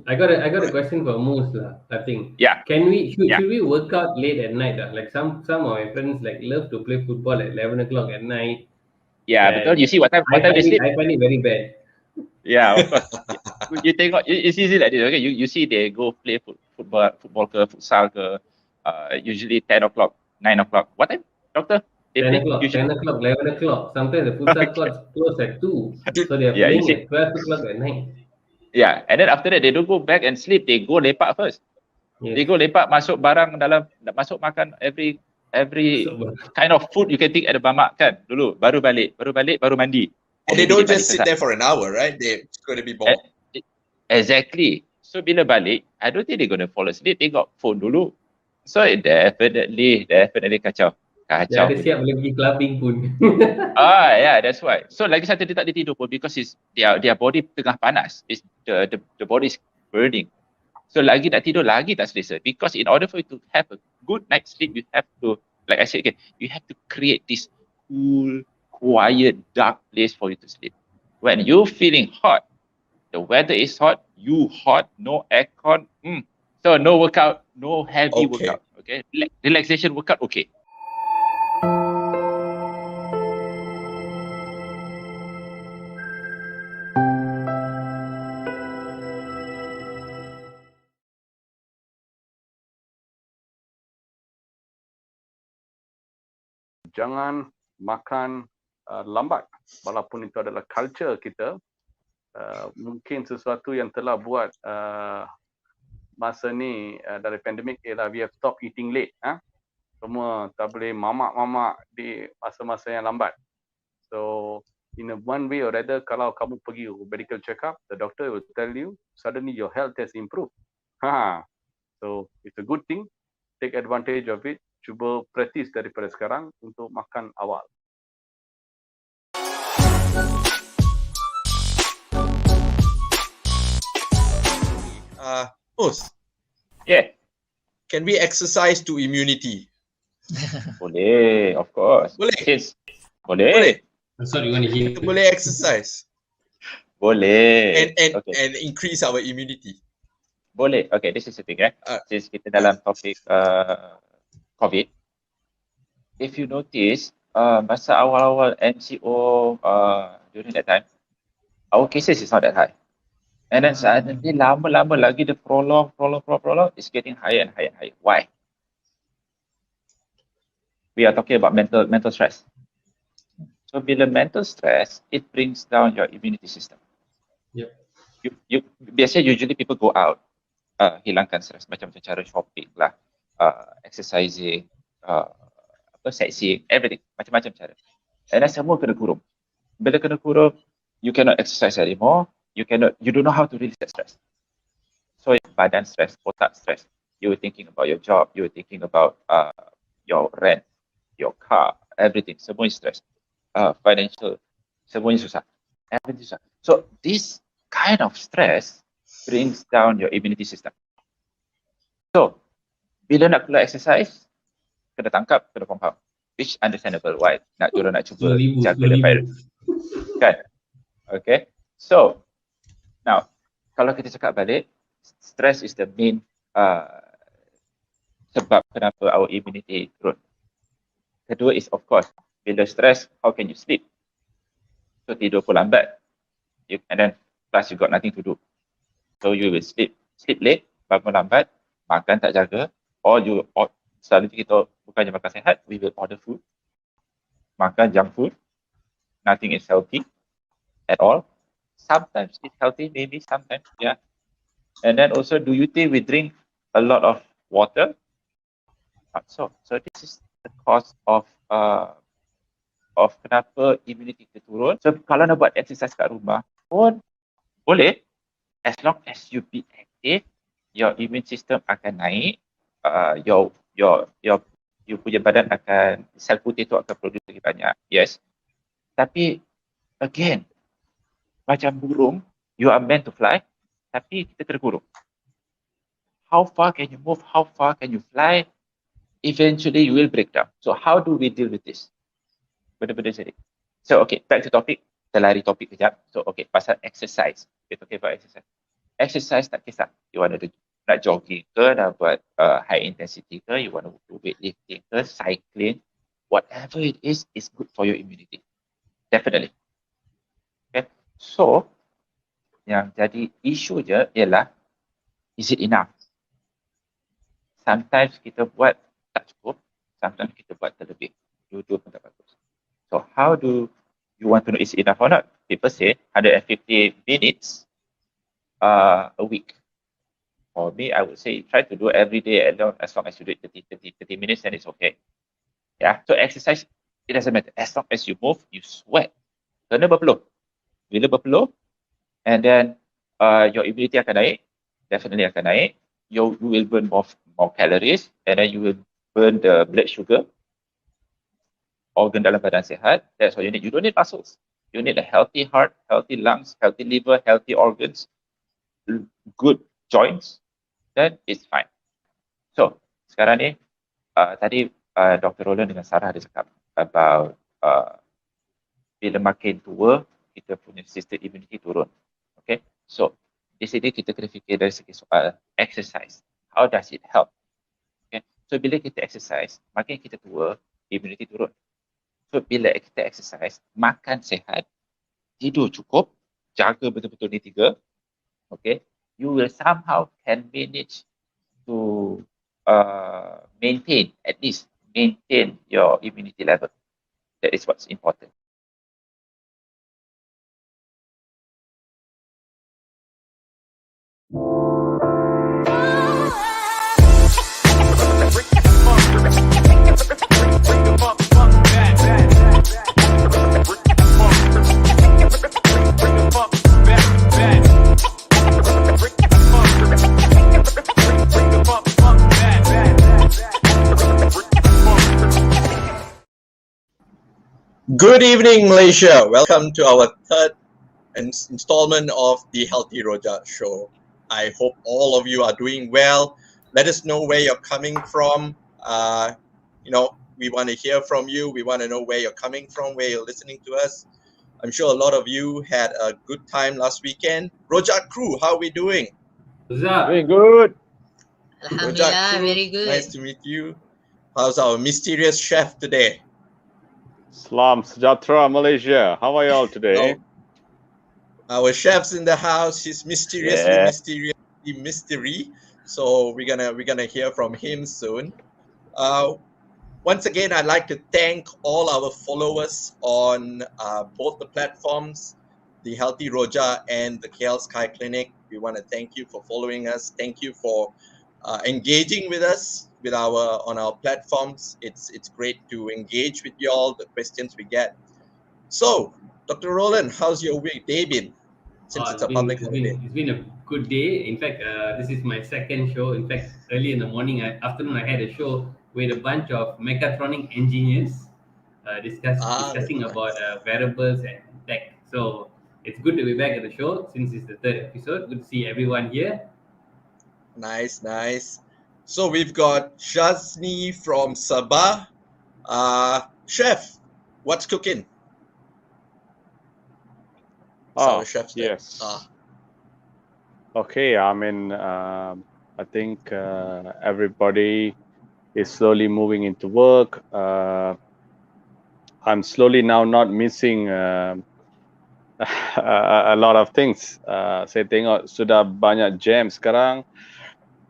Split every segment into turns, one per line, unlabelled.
I got a question for Moose lah. I think
Yeah,
can we
yeah,
should we work out late at night? Like some of my friends like love to play football at 11 o'clock at night,
yeah. Betul. You
and
see what time they sleep?
I find it very bad.
Yeah, of course. You tengok, it's easy like this. Okay, you see they go play football ke, futsal ke, usually 10 o'clock, 9 o'clock. What time, doctor? They
Ten
play
o'clock,
usually.
10 o'clock, 11 o'clock. Sometimes the futsal
Okay.
courts close at 2,
Dude,
so they are
Yeah, you
playing
see.
at 12 o'clock at night.
Yeah, and then after that they don't go back and sleep. They go lepak first. They
Yes.
go lepak, masuk barang dalam, masuk makan every
So,
kind of food you can think at the mamak kan dulu. Baru balik, baru mandi.
and
Or
they
maybe
don't
balik
just sit
first
there for an hour, right? They're going to be
lah.
bored.
Exactly. So bila balik, I don't think they're gonna fall asleep. Tengok phone dulu. So definitely kacau.
dah
Kacau
ada
punya.
siap boleh pergi clubbing pun.
Yeah, that's why. So lagi satu dia tak boleh tidur pun because their body tengah panas. The body is burning. So lagi nak tidur lagi tak selesa. Because in order for you to have a good night's sleep, you have to, like I said again, you have to create this cool, quiet, dark place for you to sleep. When you're feeling hot, the weather is hot, you hot, no aircon. So no workout, no heavy
Okay.
workout. Okay, relaxation workout. Okay.
Jangan makan lambat walaupun itu adalah culture kita. Mungkin sesuatu yang telah buat masa ni dari pandemik ialah we have stopped eating late. Semua tak boleh mamak-mamak di masa-masa yang lambat. So in a one way or other, kalau kamu pergi medical check-up, the doctor will tell you suddenly your health has improved. So it's a good thing. Take advantage of it. Cuba practice daripada sekarang untuk makan awal.
Mus,
Yeah.
can we exercise to immunity?
Boleh, of course.
Boleh?
Kids. Boleh.
Sorry, you want to hear?
Kita boleh exercise
Boleh.
and
Okay.
and increase our immunity.
Boleh. Okay, this is the thing. Since kita dalam topik COVID, if you notice, masa awal-awal MCO during that time, our cases is not that high. And then suddenly lama-lama lagi the prolong, it's getting higher and higher and higher. Why? We are talking about mental stress. So bila mental stress, it brings down your immunity system.
Yep.
Biasanya usually people go out, hilangkan stres macam cara shopping lah, exercising, sightseeing, everything, macam-macam cara. And then semua kena kurung. Bila kena kurung, you cannot exercise anymore. You don't know how to release that stress. So badan stress, otak stress. You were thinking about your job, you were thinking about your rent, your car, everything. Semua is stress. Financial, semuanya susah. Everything susah. So this kind of stress brings down your immunity system. So bila nak keluar exercise, kena tangkap, kena compound. Which understandable why diorang nak cuba jaga the virus. Kan? Okay. So now kalau kita cakap balik, stress is the main sebab kenapa our immunity turun. Kedua is of course, bila stress, how can you sleep? So tidur pun lambat. And then plus you got nothing to do. So you will sleep late, bangun lambat, makan tak jaga, or selalu kita bukannya makan sihat, we will order food, makan junk food, nothing is healthy at all. Sometimes it's healthy, maybe sometimes, yeah. And then also, do you think we drink a lot of water? Not so. So this is the cause of kenapa immunity kita turun. So kalau nak buat exercise kat rumah pun boleh, as long as you be active, your immune system akan naik, you punya badan akan, sel putih tu akan produce lagi banyak, yes. Tapi again, macam burung, you are meant to fly, tapi kita kena kurung. How far can you move? How far can you fly? Eventually you will break down. So how do we deal with this? Benda-benda jadi. So okay, back to topic. Kita lari topik kejap. So okay, pasal exercise. We're talking about exercise. exercise tak kisah. You want to nak jogging ke, nak buat high intensity ke, you want to do weightlifting ke, cycling, whatever it is good for your immunity. Definitely. Okay. So, yang jadi isu je ialah, is it enough? Sometimes kita buat tak cukup, sometimes kita buat terlebih. Dua-dua pun tak bagus. So, how do you want to know is it enough or not? People say 150 minutes a week. For me, I would say try to do every day as long as you do it 30 minutes, then it's okay. Yeah. So exercise, it doesn't matter. As long as you move, you sweat. Kena berpeluh. Bila berpeluh, and then your immunity akan naik, definitely akan naik. You will burn more calories, and then you will burn the blood sugar. Organ dalam badan sihat. That's what you need. You don't need muscles. You need a healthy heart, healthy lungs, healthy liver, healthy organs, good joints. Then it's fine. So, sekarang ni, tadi Dr. Roland dengan Sarah ada cakap about bila makin tua, kita punya sistem immunity turun. Okay, so di sini kita kena fikir dari segi soal exercise. How does it help? Okay, so bila kita exercise, makin kita tua, immunity turun. So, bila kita exercise, makan sihat, tidur cukup, jaga betul-betul ni 3, okay, you will somehow can manage to at least maintain your immunity level. That is what's important.
Good evening, Malaysia. Welcome to our third installment of the Healthy Rojak Show. I hope all of you are doing well. Let us know where you're coming from. We want to hear from you. We want to know where you're coming from, where you're listening to us. I'm sure a lot of you had a good time last weekend. Rojak crew, how are we doing?
What's up?
Very good.
Alhamdulillah, very good.
Nice to meet you. How's our mysterious chef today?
Salam Sejahtera Malaysia. How are you all today?
Our chef's in the house. He's mystery. So we're gonna hear from him soon. Once again, I'd like to thank all our followers on both the platforms, the Healthy Roja and the KL Sky Clinic. We want to thank you for following us. Thank you for engaging with us on our platforms. It's great to engage with you all, the questions we get. So, Dr. Roland, how's your day been? Since it's a public holiday.
It's been a good day. In fact, this is my second show. In fact, early in the afternoon, I had a show with a bunch of mechatronic engineers discussing about wearables and tech. So it's good to be back at the show since it's the third episode. Good to see everyone here.
Nice. So we've got Shazni from Sabah. Chef, what's cooking?
Yes. Okay, I mean, I think everybody is slowly moving into work. I'm slowly now not missing a lot of things. Saya tengok sudah banyak jam sekarang.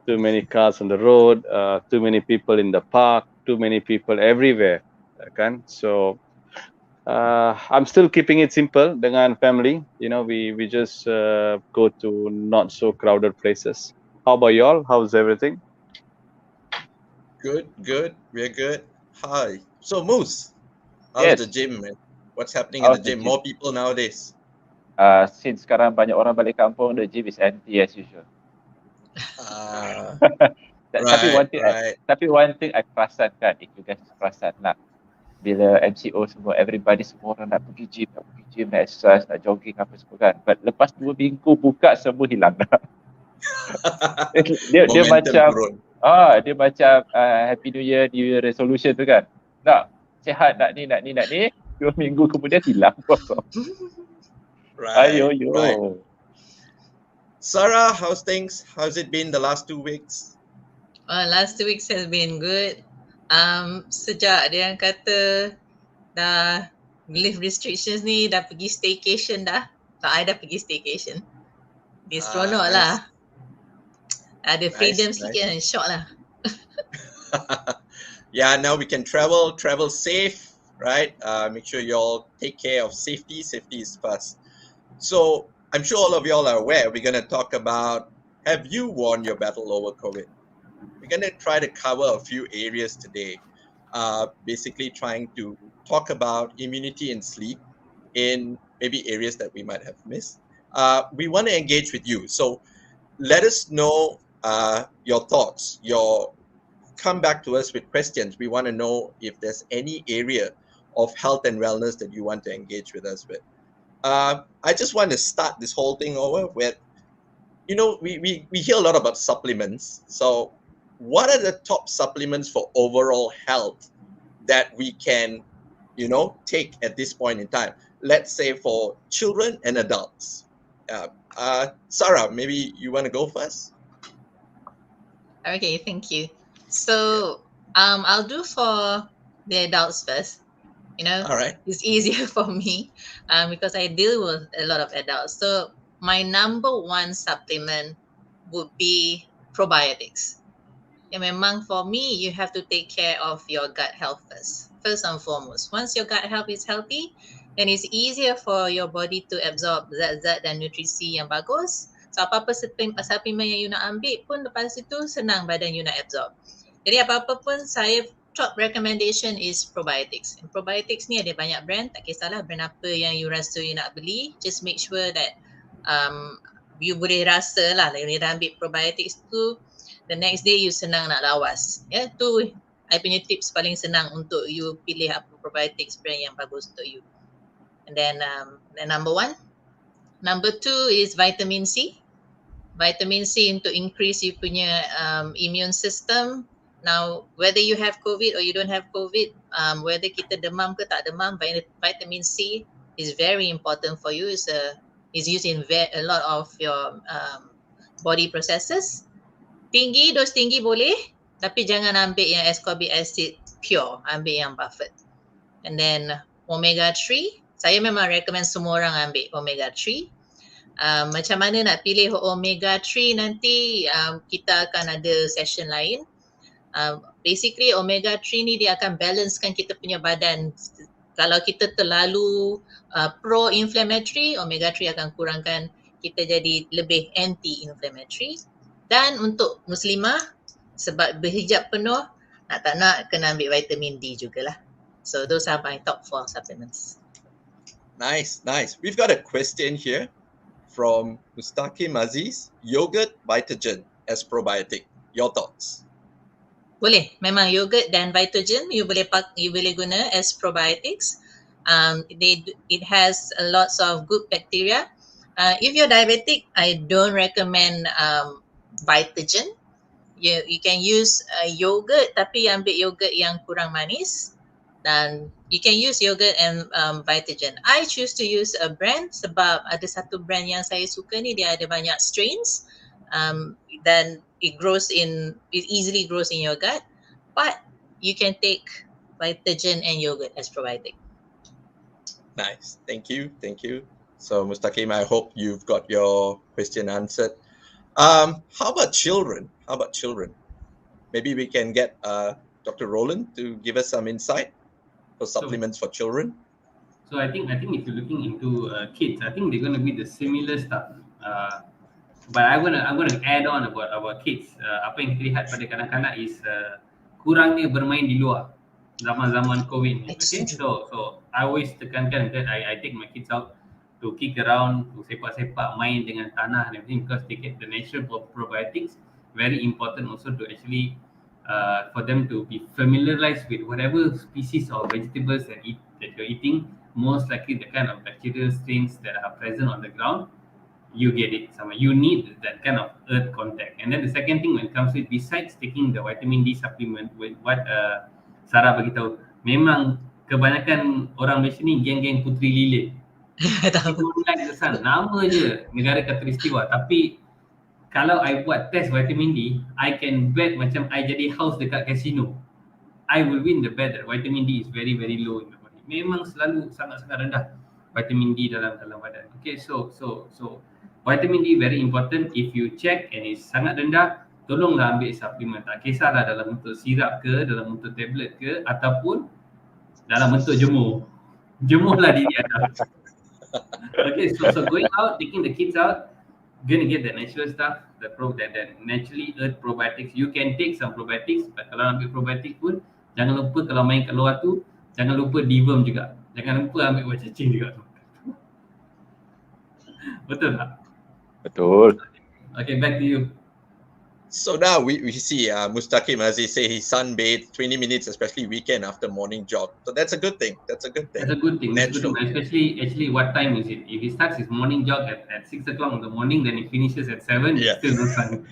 Too many cars on the road, too many people in the park, too many people everywhere, kan? So I'm still keeping it simple dengan family. You know, we just go to not so crowded places. How about y'all? How's everything?
Good. We're good. Hi. So Moose, how's the gym, man? What's happening in the gym? More people nowadays.
Since sekarang banyak orang balik kampung, the gym is empty as usual. Tapi one thing I perasan kan, if you guys perasan lah, bila MCO semua, semua orang nak pergi gym, nak exercise, nak jogging apa semua kan. But lepas 2 minggu buka, semua hilang dah. dia macam dia macam Happy New Year resolution tu kan. Nak sihat, nak ni 2 minggu kemudian hilang.
Right.
Ayo.
Sarah, how's things? How's it been the last 2 weeks?
Last 2 weeks has been good. Sejak dia yang kata dah lift restrictions ni, dah pergi staycation dah. So, I dah pergi staycation. Dia seronok
Nice.
lah. Ada freedom
Nice.
sikit and shock lah.
Yeah, now we can travel safe, right? Make sure you all take care of safety. Safety is first. So I'm sure all of y'all are aware we're going to talk about, have you won your battle over COVID? We're going to try to cover a few areas today, basically trying to talk about immunity and sleep in maybe areas that we might have missed. We want to engage with you. So let us know your thoughts, come back to us with questions. We want to know if there's any area of health and wellness that you want to engage with us with. I just want to start this whole thing over with, we hear a lot about supplements. So what are the top supplements for overall health that we can, take at this point in time? Let's say for children and adults. Sarah, maybe you want to go first?
Okay, thank you. So I'll do for the adults first.
All right.
It's easier for me because I deal with a lot of adults. So my number one supplement would be probiotics. And memang for me, you have to take care of your gut health first and foremost. Once your gut health is healthy, then it's easier for your body to absorb zat-zat dan nutrisi yang bagus. So apa-apa supplement yang you nak ambil pun lepas itu senang badan you nak absorb. Jadi apa-apa pun saya top recommendation is probiotics. And probiotics ni ada banyak brand, tak kisahlah brand apa yang you rasa you nak beli. Just make sure that you boleh rasa lah, you dah ambil probiotics tu, the next day you senang nak lawas. Ya, tu I punya tips paling senang untuk you pilih apa probiotics brand yang bagus untuk you. And then number one. Number two is vitamin C. Vitamin C untuk increase you punya immune system. Now, whether you have COVID or you don't have COVID, whether kita demam ke tak demam, vitamin C is very important for you. It's used in a lot of your body processes. Dos tinggi boleh, tapi jangan ambil yang ascorbic acid pure, ambil yang buffered. And then omega 3, saya memang recommend semua orang ambil omega 3. Macam mana nak pilih omega 3 nanti kita akan ada session lain. Basically omega 3 ni dia akan balancekan kita punya badan. Kalau kita terlalu pro-inflammatory, omega 3 akan kurangkan kita jadi lebih anti-inflammatory. Dan untuk muslimah, sebab berhijab penuh, nak tak nak kena ambil vitamin D jugalah. So those are my top 4 supplements.
Nice. We've got a question here from Mustaqim Aziz. Yogurt Vitagen as probiotic. Your thoughts?
Boleh, memang yogurt dan Vitagen you boleh guna as probiotics. It has lots of good bacteria. If you're diabetic, I don't recommend Vitagen. You can use yogurt, tapi ambil yogurt yang kurang manis. Dan you can use yogurt and Vitagen. I choose to use a brand sebab ada satu brand yang saya suka ni, dia ada banyak strains. Dan it easily grows in your gut, but you can take Vitagen and yogurt as probiotic.
Nice, thank you. So Mustaqim, I hope you've got your question answered. How about children? Maybe we can get Dr. Roland to give us some insight for supplements for children.
So I think if you're looking into kids, I think they're going to be the similar stuff. But I'm gonna add on about our kids. Apa yang kita lihat pada kanak-kanak is kurangnya bermain di luar zaman-zaman COVID ni. Okay, so I always tekankan that I take my kids out to kick around, to sepak-sepak, main dengan tanah and everything, because they get the natural probiotics. Very important also to actually for them to be familiarized with whatever species of vegetables that you're eating. Most likely the kind of bacterial strains that are present on the ground, you get it somewhere. You need that kind of earth contact. And then the second thing when it comes to it, besides taking the vitamin D supplement, with what Sarah beritahu, memang kebanyakan orang Malaysia ni geng-geng puteri lilit. Don't like the sun. Nama je negara Khatulistiwa, tapi kalau I buat test vitamin D, I can bet macam I jadi house dekat casino. I will win the bet that vitamin D is very low in the body. Memang selalu sangat-sangat rendah vitamin D dalam badan. Okay, so vitamin D very important. If you check and is sangat rendah, tolonglah ambil suplemen. Tak kisahlah dalam bentuk sirap ke, dalam bentuk tablet ke, ataupun dalam bentuk jemur. Jemurlah diri anda. Okay, so going out, taking the kids out, gonna get the natural stuff, that naturally earth probiotics. You can take some probiotics, but kalau ambil probiotics pun, jangan lupa kalau main kat luar tu, jangan lupa deworm juga. Jangan lupa ambil buah cacing juga. Betul tak?
Betul.
Okay, back to you.
So now we see Mustaqim, as he say, he sunbathed 20 minutes, especially weekend after morning jog. So that's a good thing. That's a good thing. Natural.
Especially what time is it? If he starts his morning jog at 6 o'clock in the morning, then he finishes at 7, it's still no sun.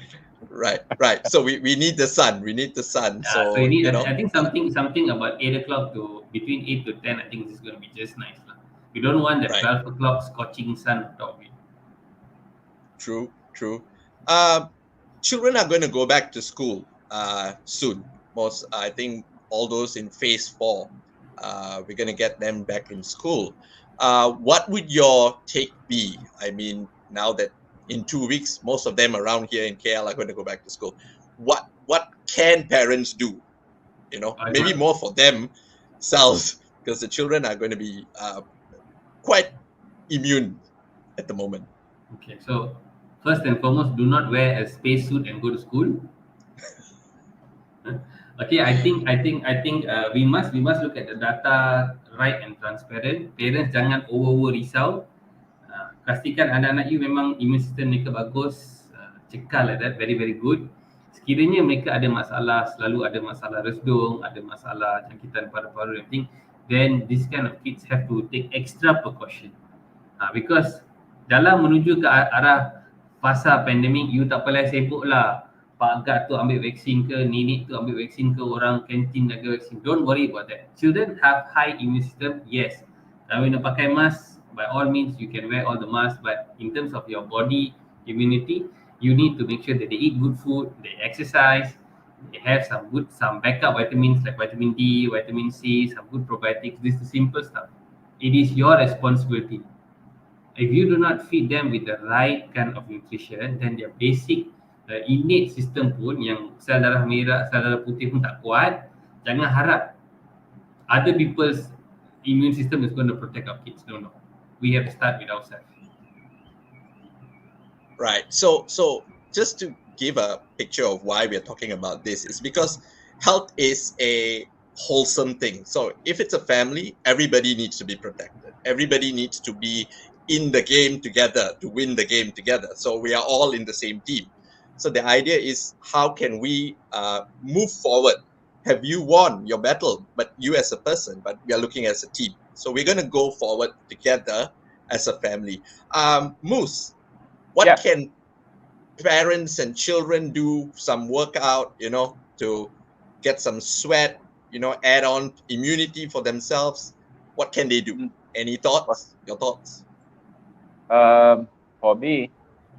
Right. So we need the sun. We need the sun. So
you need,
you know,
I think something about 8 o'clock to between 8 to 10, I think this is going to be just nice. You don't want that 12 o'clock scorching sun on top of it.
True. Children are going to go back to school soon. Most, I think, all those in phase 4, we're going to get them back in school. What would your take be? I mean, now that in 2 weeks, most of them around here in KL are going to go back to school. What can parents do? You know, maybe more for themselves, because the children are going to be quite immune at the moment.
Okay, so first and foremost, do not wear a spacesuit and go to school. Okay, I think we must look at the data right and transparent. Parents jangan over risau. Pastikan anak-anak you memang immune system mereka bagus, cekal like that, very good. Sekiranya mereka ada masalah, selalu ada masalah resdung, ada masalah jangkitan paru-paru, everything, then this kind of kids have to take extra precaution. Because dalam menuju ke arah fasa pandemik, you tak payah sibuk lah. Pak Gad tu ambil vaksin ke, nenek tu ambil vaksin ke, orang kantin jaga vaksin. Don't worry about that. Children have high immune system, yes. Kalau nak pakai mask, by all means you can wear all the masks, but in terms of your body immunity, you need to make sure that they eat good food, they exercise, they have some backup vitamins like vitamin D, vitamin C, some good probiotics. This is the simple stuff. It is your responsibility. If you do not feed them with the right kind of nutrition, then their basic innate system pun, yang sel darah merah, sel darah putih pun tak kuat, jangan harap other people's immune system is going to protect our kids. No. We have to start with ourselves.
Right. So just to give a picture of why we are talking about this, is because health is a wholesome thing. So if it's a family, everybody needs to be protected. Everybody needs to be in the game together to win the game together. So we are all in the same team. So the idea is, how can we move forward? Have you won your battle, but you as a person, but we are looking as a team. So we're going to go forward together as a family. Moose, what can parents and children do? Some workout, you know, to get some sweat, you know, add on immunity for themselves. What can they do? Any thoughts? Your thoughts?
For me,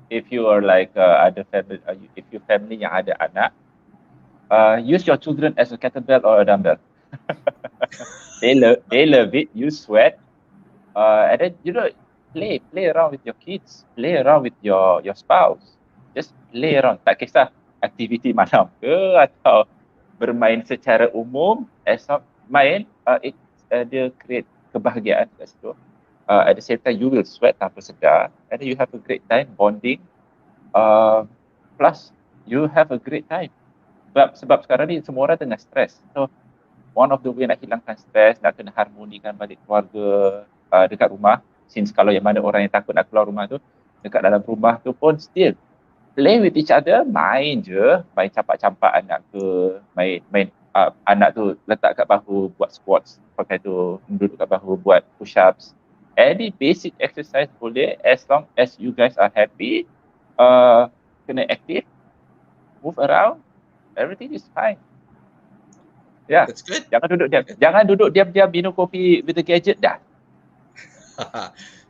if you are like other family, if your family yang ada anak, use your children as a kettlebell or a dumbbell. They love it. You sweat, and then you know, play around with your kids, play around with your spouse. Just play around. Tak kisah aktiviti malam ke atau bermain secara umum. As long main, dia create kebahagiaan kat situ. At the same time, you will sweat tanpa sedar, and then you have a great time bonding. Plus, you have a great time. Sebab sekarang ni semua orang tengah stres. So, one of the way nak hilangkan stres, nak kena harmonikan balik keluarga dekat rumah. Since kalau yang mana orang yang takut nak keluar rumah tu, dekat dalam rumah tu pun still play with each other, main je, main campak-campak anak ke, main anak tu letak kat bahu buat squats, pakai tu duduk kat bahu buat push-ups. Any basic exercise boleh, as long as you guys are happy, kena active, move around, everything is fine. Yeah,
that's good.
Jangan duduk diam-diam minum kopi with the gadget dah.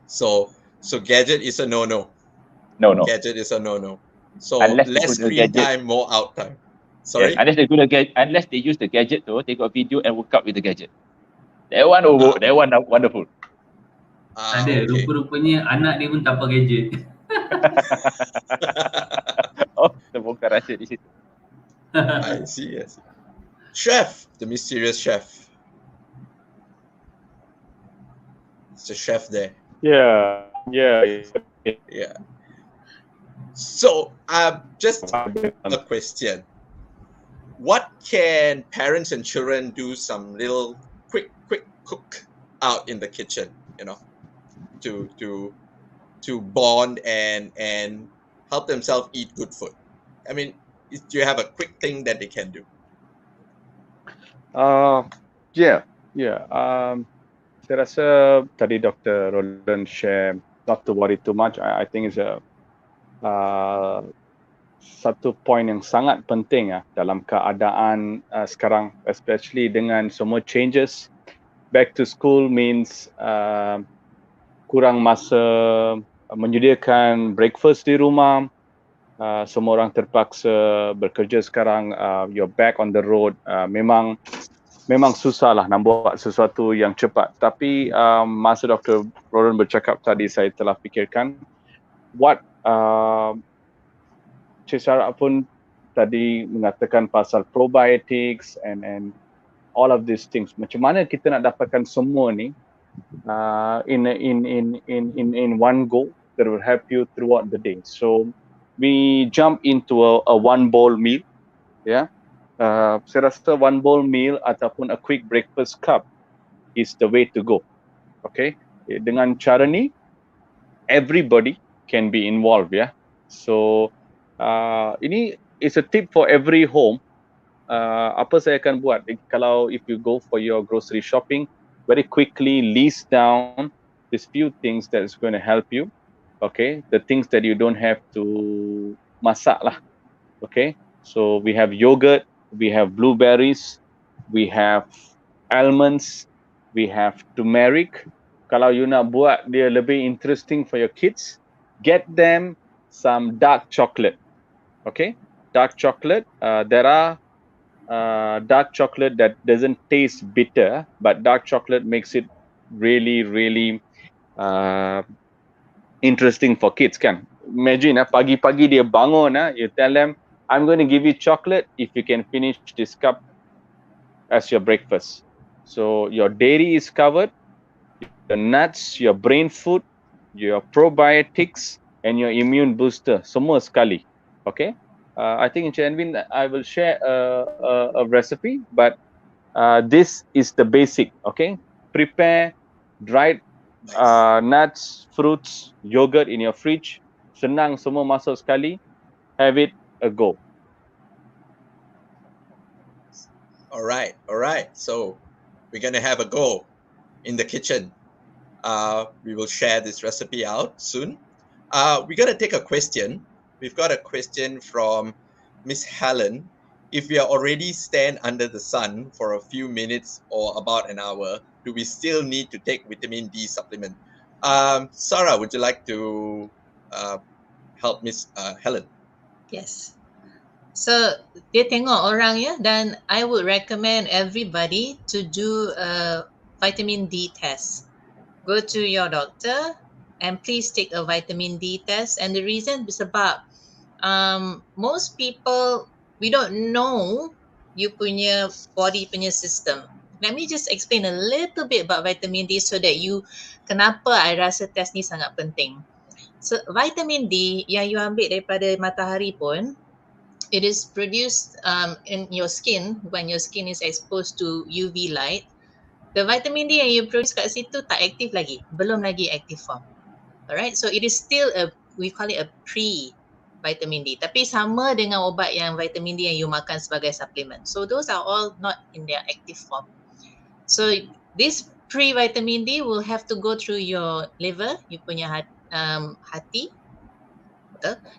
So gadget is a no.
No.
Gadget is a no. So
Unless they
less
put the
screen
gadget.
time, more out time. Sorry.
Yeah, unless they use the gadget to take a video and work out with the gadget. That one wonderful.
Ada,
Okay.
rupa-rupanya anak dia pun tanpa gadget.
Oh, terbongkar rahsia di situ.
I see. Chef, the mysterious chef. It's the chef there.
Yeah.
Yeah. So, just a question. What can parents and children do some little quick cook out in the kitchen, to bond and help themselves eat good food? I mean, do you have a quick thing that they can do?
Yeah. Saya rasa tadi Dr. Roland share, not to worry too much. I think it's a satu point yang sangat penting dalam keadaan sekarang, especially dengan semua changes. Back to school means kurang masa menyediakan breakfast di rumah. Semua orang terpaksa bekerja sekarang. You're back on the road. Memang susah lah nak buat sesuatu yang cepat. Tapi masa Dr. Roland bercakap tadi, saya telah fikirkan what Cik Sarah pun tadi mengatakan pasal probiotics and all of these things. Macam mana kita nak dapatkan semua ni in one go that will help you throughout the day. So we jump into a one bowl meal. Yeah. Saya rasa one bowl meal ataupun a quick breakfast cup is the way to go. Okay. Dengan cara ni, everybody can be involved. Yeah. So ini is a tip for every home. Apa saya akan buat kalau if you go for your grocery shopping, very quickly list down these few things that is going to help you. Okay, the things that you don't have to masak lah. Okay, so we have yogurt, we have blueberries, we have almonds, we have turmeric. Kalau you nak buat dia lebih interesting for your kids, get them some dark chocolate. Okay, dark chocolate. There are dark chocolate that doesn't taste bitter, but dark chocolate makes it really interesting for kids kan. Imagine pagi-pagi dia bangun, you tell them, I'm going to give you chocolate if you can finish this cup as your breakfast. So your dairy is covered, your nuts, your brain food, your probiotics, and your immune booster, semua sekali. Okay, I think Encik Envin, I will share a recipe, but this is the basic. Okay, prepare dried nuts, fruits, yogurt in your fridge. Senang, semua masuk sekali. Have it a go.
All right. So we're gonna have a go in the kitchen. We will share this recipe out soon. We're gonna take a question. We've got a question from Miss Helen. If we are already stand under the sun for a few minutes or about an hour, do we still need to take vitamin D supplement? Sarah, would you like to help Miss Helen?
Yes. So dia tengok orang ya, dan I would recommend everybody to do a vitamin D test. Go to your doctor and please take a vitamin D test. And the reason is sebab most people, we don't know you punya body punya system. Let me just explain a little bit about vitamin D so that you, kenapa I rasa test ni sangat penting. So vitamin D yang you ambil daripada matahari pun, it is produced in your skin when your skin is exposed to UV light. The vitamin D yang you produce kat situ tak aktif lagi, belum lagi active form. Alright, so it is still we call it a pre-vitamin D. Tapi sama dengan ubat yang vitamin D yang you makan sebagai supplement. So those are all not in their active form. So this pre-vitamin D will have to go through your liver, you punya hati,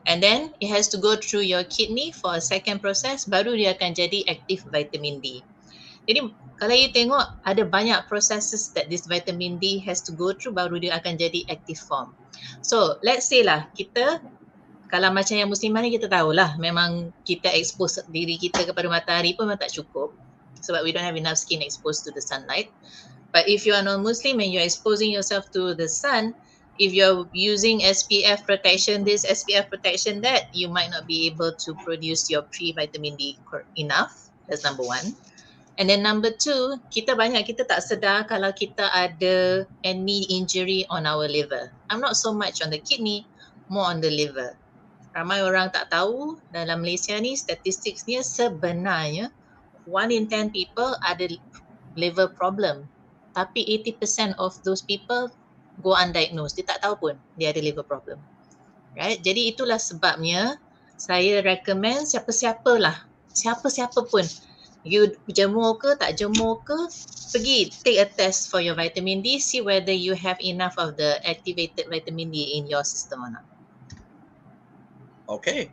and then it has to go through your kidney for a second process, baru dia akan jadi active vitamin D. Jadi kalau you tengok ada banyak processes that this vitamin D has to go through baru dia akan jadi active form. So let's say lah kita kalau macam yang muslimah ni kita tahulah memang kita expose diri kita kepada matahari pun memang tak cukup sebab we don't have enough skin exposed to the sunlight. But if you are non-Muslim and you're exposing yourself to the sun, if you're using SPF protection this, SPF protection that, you might not be able to produce your pre-vitamin D enough. That's number one. And then number two, kita tak sedar kalau kita ada any injury on our liver. I'm not so much on the kidney, more on the liver. Ramai orang tak tahu dalam Malaysia ni statistiknya sebenarnya 1 in 10 people ada liver problem. Tapi 80% of those people go undiagnosed. Dia tak tahu pun dia ada liver problem. Right? Jadi itulah sebabnya saya recommend siapa-siapa pun. You jemur ke tak jemur ke, pergi take a test for your vitamin D, see whether you have enough of the activated vitamin D in your system or not.
Okay.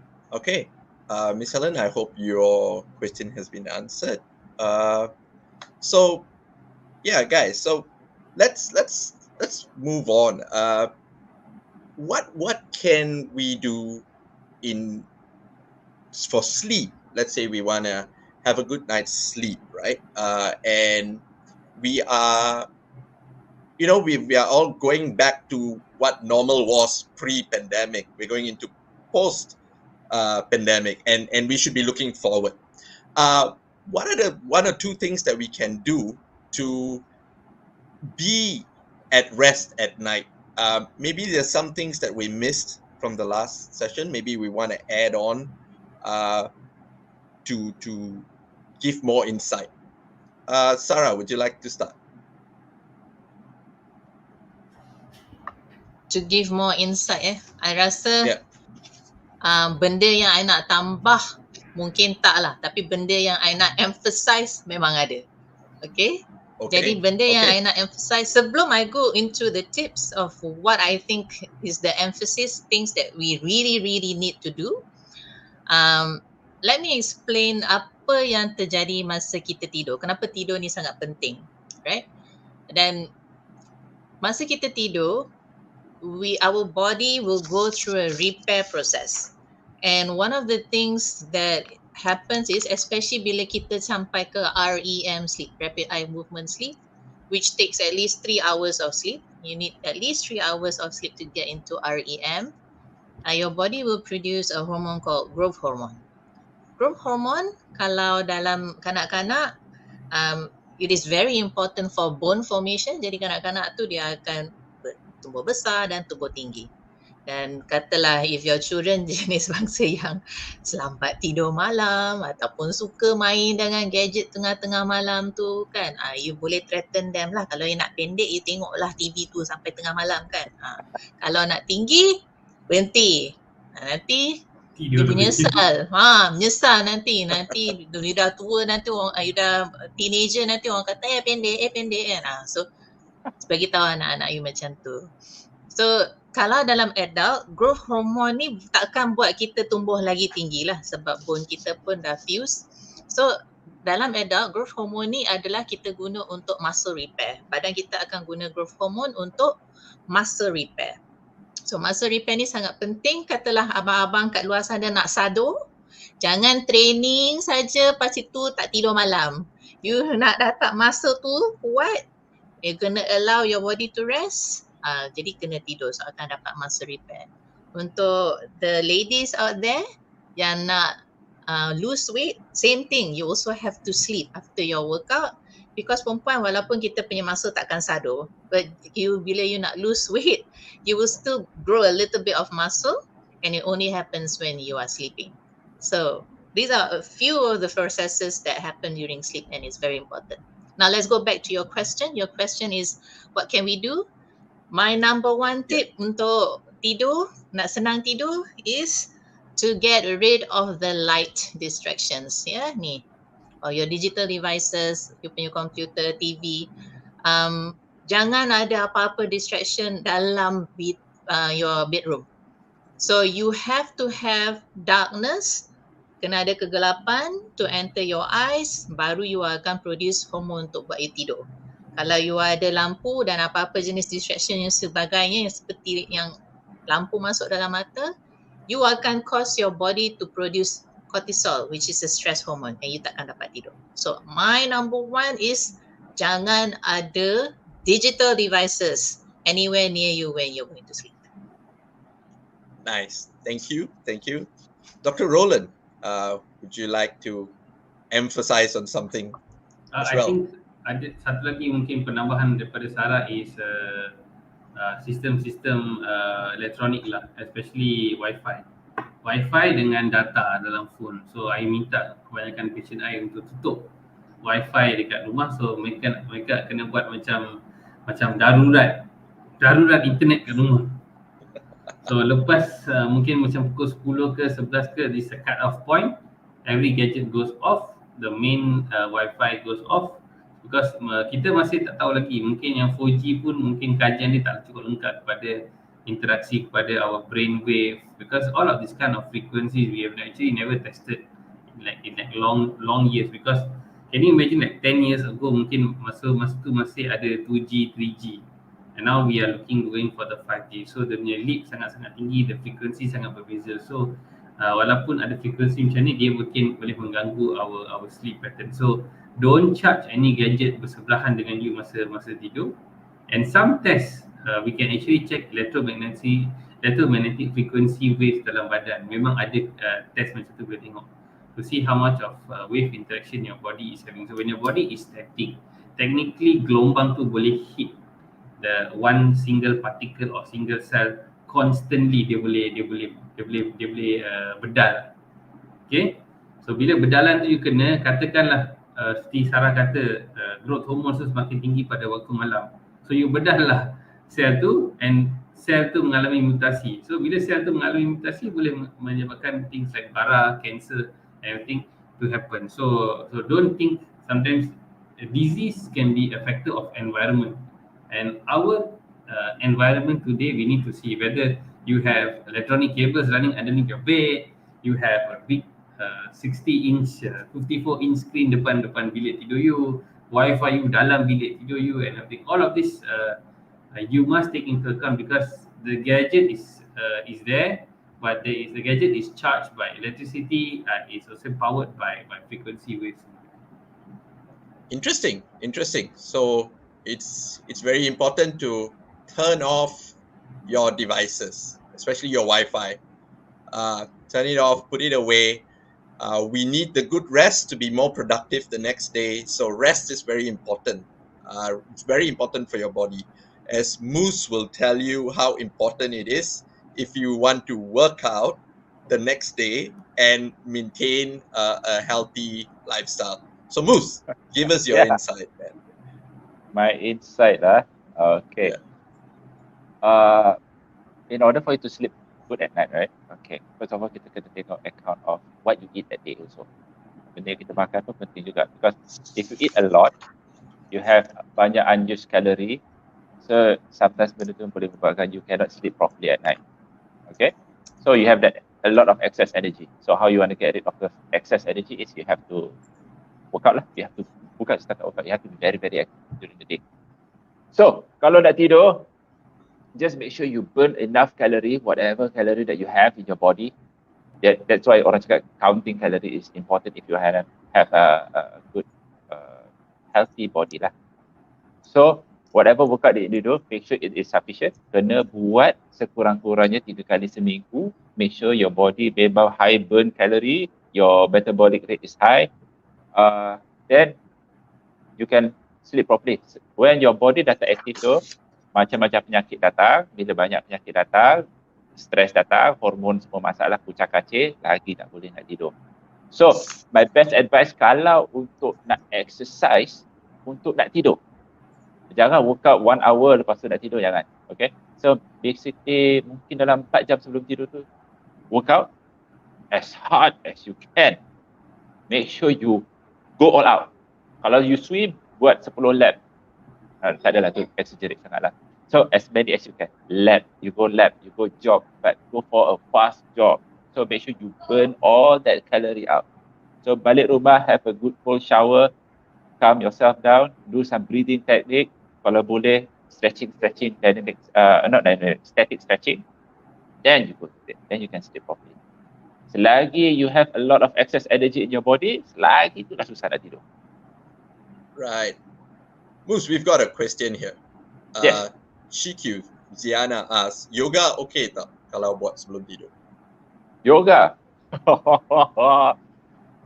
Miss Helen, I hope your question has been answered. So yeah, guys, so let's move on. What can we do for sleep? Let's say we want to have a good night's sleep, right? And we are all going back to what normal was pre-pandemic. We're going into post-pandemic, and we should be looking forward. What are the 1 or 2 things that we can do to be at rest at night? Maybe there's some things that we missed from the last session. Maybe we want to add on to give more insight. Sarah, would you like to start?
To give more insight I rasa benda yang I nak tambah mungkin tak lah, tapi benda yang I nak emphasize memang ada. Okay? Jadi benda yang I nak emphasize sebelum I go into the tips of what I think is the emphasis, things that we really need to do. Let me explain apa yang terjadi masa kita tidur. Kenapa tidur ni sangat penting, right? Dan masa kita tidur, our body will go through a repair process. And one of the things that happens is, especially bila kita sampai ke REM sleep, rapid eye movement sleep, which takes at least 3 hours of sleep. You need at least 3 hours of sleep to get into REM. Your body will produce a hormone called growth hormone. Growth hormone, kalau dalam kanak-kanak, it is very important for bone formation. Jadi kanak-kanak tu dia akan tumbuh besar dan tumbuh tinggi. Dan katalah if your children jenis bangsa yang selambat tidur malam ataupun suka main dengan gadget tengah-tengah malam tu kan, you boleh threaten them lah. Kalau you nak pendek, you tengoklah TV tu sampai tengah malam kan. Kalau nak tinggi, berhenti. Nanti you menyesal. Menyesal nanti you dah tua, nanti you dah teenager, nanti orang kata pendek kan. So bagi tahu anak-anak you macam tu. So kalau dalam adult, growth hormone ni takkan buat kita tumbuh lagi tinggi lah sebab bone kita pun dah fuse. So dalam adult, growth hormone ni adalah kita guna untuk muscle repair. Badan kita akan guna growth hormone untuk muscle repair. So muscle repair ni sangat penting. Katalah abang-abang kat luar sana nak sado, jangan training saja lepas itu tak tidur malam. You nak dapat muscle tu kuat, you kena allow your body to rest. Jadi kena tidur so akan dapat muscle repair. Untuk the ladies out there yang nak lose weight, same thing. You also have to sleep after your workout, because perempuan walaupun kita punya muscle takkan sado, but bila you nak lose weight, you will still grow a little bit of muscle, and it only happens when you are sleeping. So these are a few of the processes that happen during sleep, and it's very important. Now let's go back to your question. Your question is, what can we do? My number 1 tip untuk tidur, nak senang tidur, is to get rid of the light distractions. Ni. Or your digital devices, you punya computer, TV. Jangan ada apa-apa distraction dalam your bedroom. So you have to have darkness, kena ada kegelapan to enter your eyes, baru you akan produce hormone untuk buat you tidur. Kalau you ada lampu dan apa-apa jenis distraction yang sebagainya, yang seperti yang lampu masuk dalam mata, you akan cause your body to produce cortisol, which is a stress hormone, and you takkan dapat tidur. So my number one is jangan ada digital devices anywhere near you when you're going to sleep.
Nice. Thank you. Dr. Roland, would you like to emphasize on something as
I
well?
think ada satu lagi mungkin penambahan daripada Sarah is sistem-sistem elektronik lah, especially Wi-Fi. Wi-Fi dengan data dalam phone. So I minta kebanyakan patient I untuk tutup Wi-Fi dekat rumah, so mereka kena buat macam darurat internet kat rumah. So lepas mungkin macam pukul 10 ke 11 ke, this cut off point, every gadget goes off, the main Wi-Fi goes off, because kita masih tak tahu lagi, mungkin yang 4G pun mungkin kajian dia tak cukup lengkap kepada interaksi kepada our brain wave, because all of this kind of frequencies we have actually never tested in like long years, because can you imagine like 10 years ago mungkin masa tu masih ada 2G, 3G, and now we are going for the 5G, so the leap sangat-sangat tinggi, the frequency sangat berbeza. So walaupun ada frequency macam ni, dia mungkin boleh mengganggu our sleep pattern. So don't charge any gadget bersebelahan dengan you masa tidur. And some tests we can actually check electromagnetic frequency waves dalam badan. Memang ada test macam tu, boleh tengok to see how much of wave interaction your body is having. So when your body is static, technically gelombang tu boleh hit the one single particle or single cell constantly, dia boleh bedal. Okay, so bila bedalan tu you kena, katakanlah seperti Sarah kata, growth hormone tu semakin tinggi pada waktu malam, so you bedal lah sel tu, and sel tu mengalami mutasi. So bila sel tu mengalami mutasi, boleh menyebabkan things like bara, cancer, everything to happen. So don't think sometimes a disease can be a factor of environment, and our environment today, we need to see whether you have electronic cables running underneath your bed, you have a big 60-inch, 54-inch screen depan bilik tidur you, Wi-Fi you dalam bilik tidur you, and everything. All of this you must take into account, because the gadget is there, but the gadget is charged by electricity, it's also powered by frequency waves.
Interesting. So it's very important to turn off your devices, especially your Wi-Fi. Turn it off, put it away. We need the good rest to be more productive the next day. So rest is very important. It's very important for your body. As Moose will tell you how important it is if you want to work out the next day and maintain a healthy lifestyle. So Moose, give us your insight, man.
My insight okay. In order for you to sleep good at night, right? Okay. First of all, kita kena tengok account of what you eat that day also. Benda yang kita makan pun penting juga, because if you eat a lot, you have banyak unused calorie. So sometimes benda tu boleh menyebabkan you cannot sleep properly at night. Okay. So you have that a lot of excess energy. So how you want to get rid of the excess energy is you have to work out lah. You have to start workout. You have to be very, very active during the day. So kalau nak tidur, just make sure you burn enough calorie, whatever calorie that you have in your body. That's why orang cakap counting calorie is important if you have a good healthy body lah. So whatever workout that you do, make sure it is sufficient. Kena buat sekurang-kurangnya 3 kali seminggu. Make sure your body memang high burn calorie, your metabolic rate is high. Then you can sleep properly. When your body dah tak aktif tu, macam-macam penyakit datang. Bila banyak penyakit datang, stres datang, hormon semua masalah, kucak kacir, lagi tak boleh nak tidur. So my best advice kalau untuk nak exercise, untuk nak tidur, jangan workout 1 hour lepas tu nak tidur, jangan. Okay, so basically mungkin dalam 4 jam sebelum tidur tu, workout as hard as you can. Make sure you go all out. Kalau you swim, buat 10 lap. Tak adalah tu exaggerate sangat lah. So as many as you can. You go jog, but go for a fast jog. So make sure you burn all that calorie out. So balik rumah, have a good cold shower, calm yourself down, do some breathing technique. Kalau boleh, stretching, dynamic, not dynamic, static stretching. then you go to bed. Then you can sleep properly. Selagi you have a lot of excess energy in your body, selagi itu dah susah nak tidur.
Right. Moose, we've got a question here.
Yes.
Shikyu, Ziana asks, yoga okay tak kalau buat sebelum tidur?
Yoga.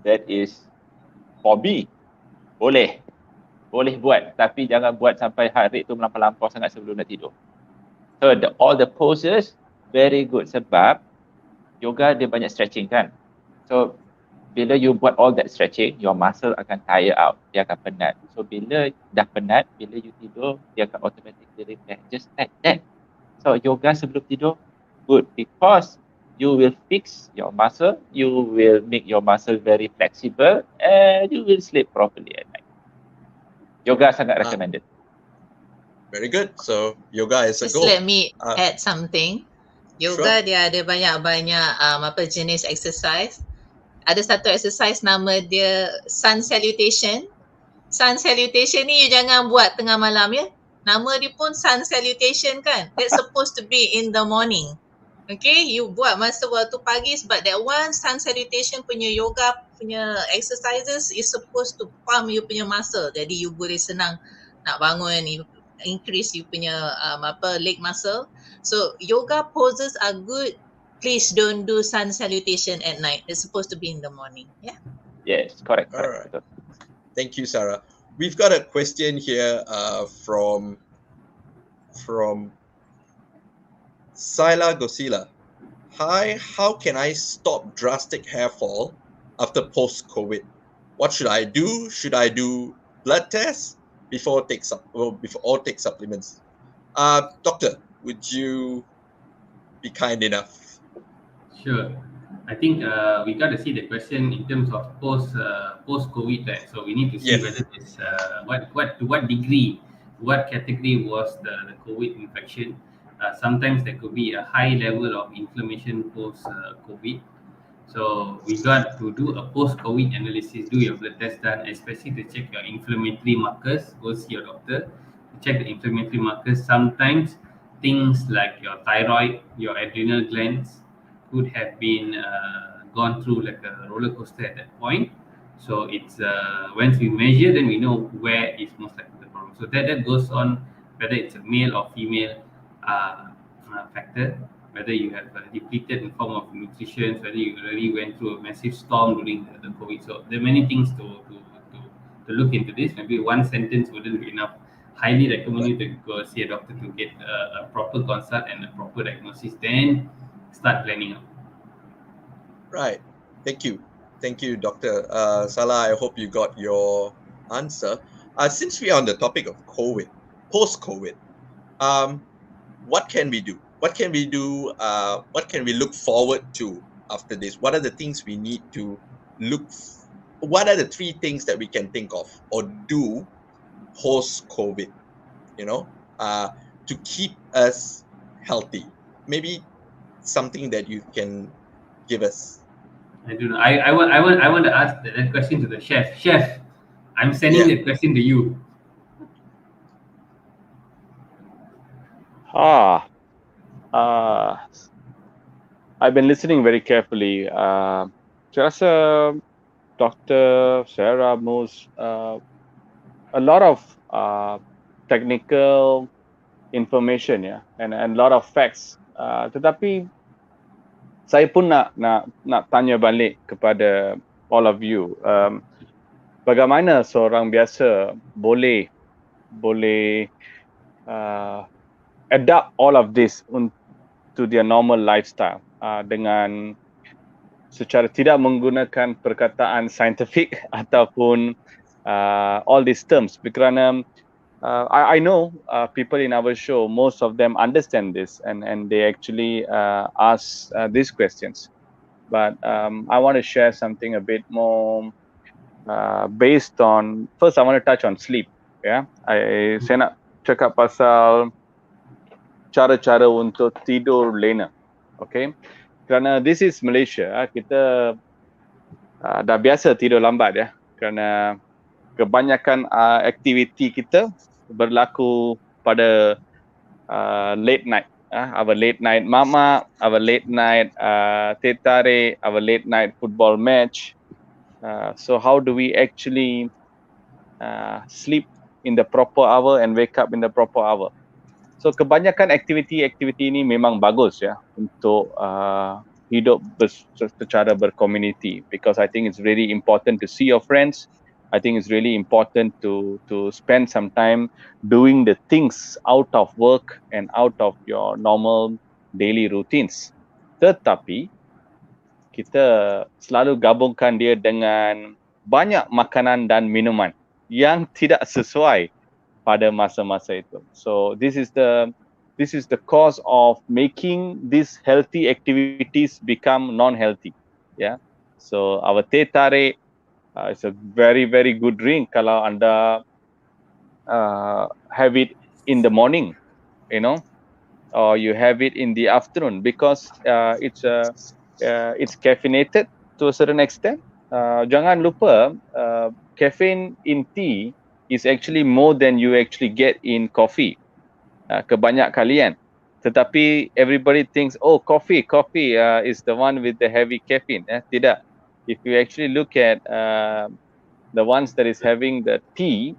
That is hobby. Boleh. Boleh buat. Tapi jangan buat sampai heart rate tu melampau-lampau sangat sebelum nak tidur. So all the poses, very good. Sebab yoga dia banyak stretching kan. So bila you buat all that stretching, your muscle akan tire out. Dia akan penat. So bila dah penat, bila you tidur, dia akan automatically repair. Just like that. So yoga sebelum tidur, good. Because you will fix your muscle, you will make your muscle very flexible, and you will sleep properly at night. Yoga sangat recommended.
Very good. So yoga is a
Just
go.
let me add something. Yoga dia ada banyak-banyak jenis exercise. Ada satu exercise nama dia sun salutation. Sun salutation ni you jangan buat tengah malam ya. Nama dia pun sun salutation kan. That's supposed to be in the morning. Okay, you buat masa waktu pagi sebab that one sun salutation punya yoga punya exercises is supposed to pump you punya muscle. Jadi you boleh senang nak bangun, you increase you punya leg muscle. So yoga poses are good. Please don't do sun salutation at night. It's supposed to be in the morning. Yeah.
Yes, correct.
All right. Thank you, Sarah. We've got a question here from Sila Gosila. Hi, how can I stop drastic hair fall after post-COVID? What should I do? Should I do blood tests before take supplements? Doctor, would you be kind enough?
Sure. I think we got to see the question in terms of post-COVID, right? So we need to see whether it's to what degree, what category was the COVID infection. Sometimes there could be a high level of inflammation post-COVID. So we got to do a post-COVID analysis, do your blood test done, especially to check your inflammatory markers. Go see your doctor to check the inflammatory markers. Sometimes things like your thyroid, your adrenal glands could have been gone through like a roller coaster at that point. So it's once we measure, then we know where is most likely the problem. So that goes on whether it's a male or female factor, whether you have depleted in form of nutrition, whether you really went through a massive storm during the COVID. So there are many things to look into this. Maybe one sentence wouldn't be enough. Highly recommend you to go see a doctor to get a proper consult and a proper diagnosis. Then start planning out.
Right. Thank you, Dr. Salah. I hope you got your answer. Since we are on the topic of COVID, post-COVID, what can we do? What can we do? What can we look forward to after this? What are the things we need to look? What are the 3 things that we can think of or do post-COVID? To keep us healthy. Maybe something that you can give us.
I don't know. I want to ask that question to the chef. Chef, I'm sending that question to you.
I've been listening very carefully. Saya rasa Dr. Sarah Moose, a lot of technical information and a lot of facts. Tetapi saya pun nak tanya balik kepada all of you. Bagaimana seorang biasa boleh adapt all of this to their normal lifestyle dengan secara tidak menggunakan perkataan scientific ataupun all these terms. Kerana I know people in our show, most of them understand this and they actually ask these questions. But I want to share something a bit more based on, first I want to touch on sleep. Saya nak cakap pasal cara-cara untuk tidur lena. Okay? Kerana this is Malaysia, kita dah biasa tidur lambat kerana kebanyakan aktiviti kita berlaku pada late night our late night mama, our late night teh tarik, our late night football match. So how do we actually sleep in the proper hour and wake up in the proper hour? So kebanyakan aktiviti-aktiviti ini memang bagus ya untuk hidup secara berkomuniti, because I think it's really important to see your friends. I think it's really important to spend some time doing the things out of work and out of your normal daily routines. Tetapi kita selalu gabungkan dia dengan banyak makanan dan minuman yang tidak sesuai pada masa-masa itu. So this is the cause of making these healthy activities become non-healthy. Yeah. So our teh tarik is a very good drink kalau anda have it in the morning, you know, or you have it in the afternoon, because it's caffeinated to a certain extent. Jangan lupa, caffeine in tea is actually more than you actually get in coffee. Kebanyak kalian. Tetapi everybody thinks, oh, coffee is the one with the heavy caffeine. Tidak. If you actually look at the ones that is having the tea,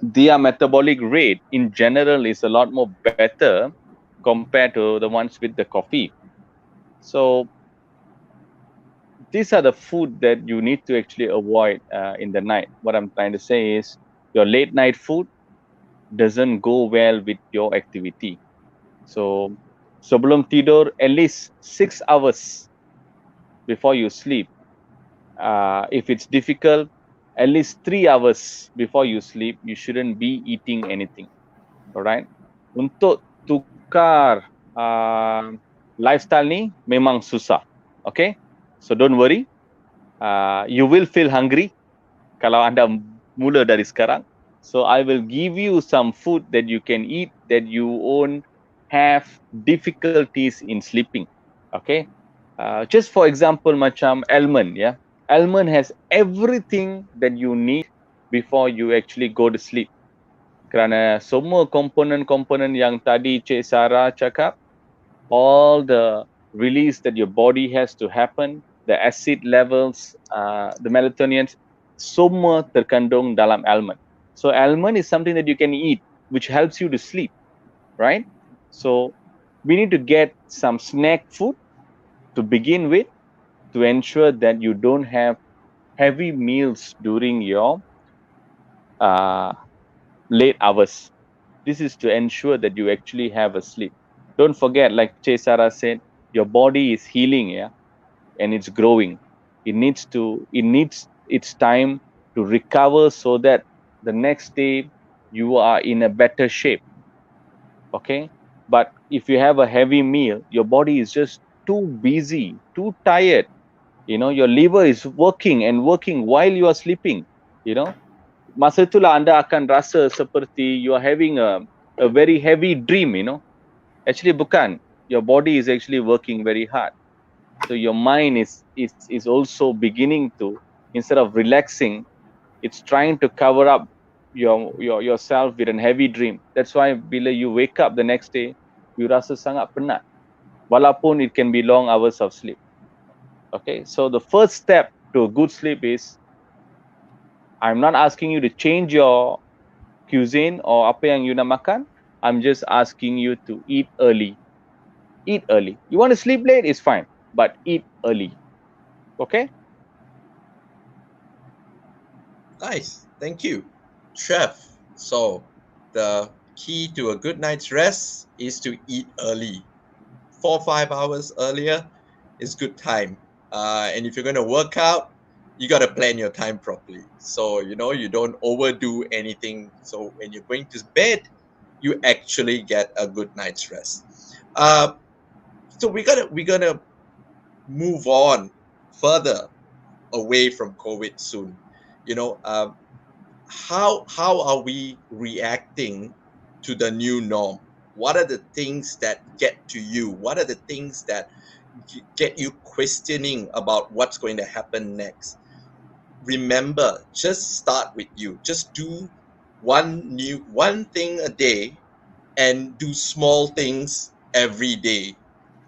their metabolic rate in general is a lot more better compared to the ones with the coffee. So these are the food that you need to actually avoid in the night. What I'm trying to say is your late night food doesn't go well with your activity. So sebelum tidur, at least 6 hours before you sleep. If it's difficult, at least 3 hours before you sleep, you shouldn't be eating anything. Alright? Untuk tukar lifestyle ni memang susah. Okay? So don't worry. You will feel hungry kalau anda mula dari sekarang. So I will give you some food that you can eat that you won't have difficulties in sleeping. Okay? Just for example, macam almond, yeah. Almond has everything that you need before you actually go to sleep. Kerana semua komponen-komponen yang tadi Cik Sarah cakap, all the release that your body has to happen, the acid levels, the melatonin, semua terkandung dalam almond. So almond is something that you can eat, which helps you to sleep, right? So we need to get some snack food to begin with, to ensure that you don't have heavy meals during your late hours. This is to ensure that you actually have a sleep. Don't forget, like Cik Sarah said, your body is healing, yeah, and it's growing. It needs its time to recover so that the next day you are in a better shape. Okay? But if you have a heavy meal, your body is just too busy, too tired. You know, your liver is working while you are sleeping. You know, masa itulah anda akan rasa seperti you are having a very heavy dream, you know. Actually bukan, your body is actually working very hard. So your mind is also beginning to, instead of relaxing, it's trying to cover up yourself with a heavy dream. That's why bila you wake up the next day, you rasa sangat penat, walaupun it can be long hours of sleep. Okay, so the first step to a good sleep is, I'm not asking you to change your cuisine or apa yang you nak makan. I'm just asking you to eat early. Eat early. You want to sleep late, it's fine, but eat early. Okay?
Nice. Thank you, Chef. So the key to a good night's rest is to eat early. 4 or 5 hours earlier is good time. And if you're going to work out, you got to plan your time properly. So, you know, you don't overdo anything. So when you're going to bed, you actually get a good night's rest. So we're gonna move on further away from COVID soon. You know, how are we reacting to the new norm? What are the things that get to you? What are the things that get you questioning about what's going to happen next? Remember, just start with you. Just do one thing a day, and do small things every day,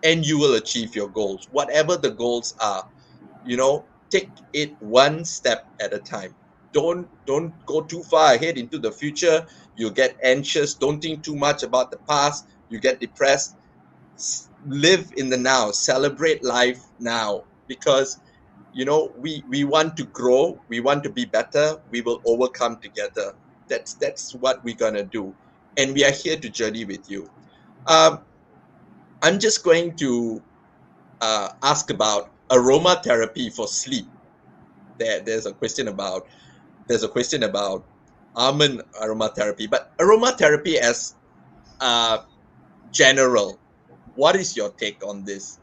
and you will achieve your goals, whatever the goals are. You know, take it one step at a time. Don't go too far ahead into the future. You'll get anxious. Don't think too much about the past. You get depressed. Live in the now. Celebrate life now, because you know we want to grow. We want to be better. We will overcome together. That's what we're gonna do, and we are here to journey with you. I'm just going to ask about aromatherapy for sleep. There's a question about almond aromatherapy, but aromatherapy as general. What is your take on this,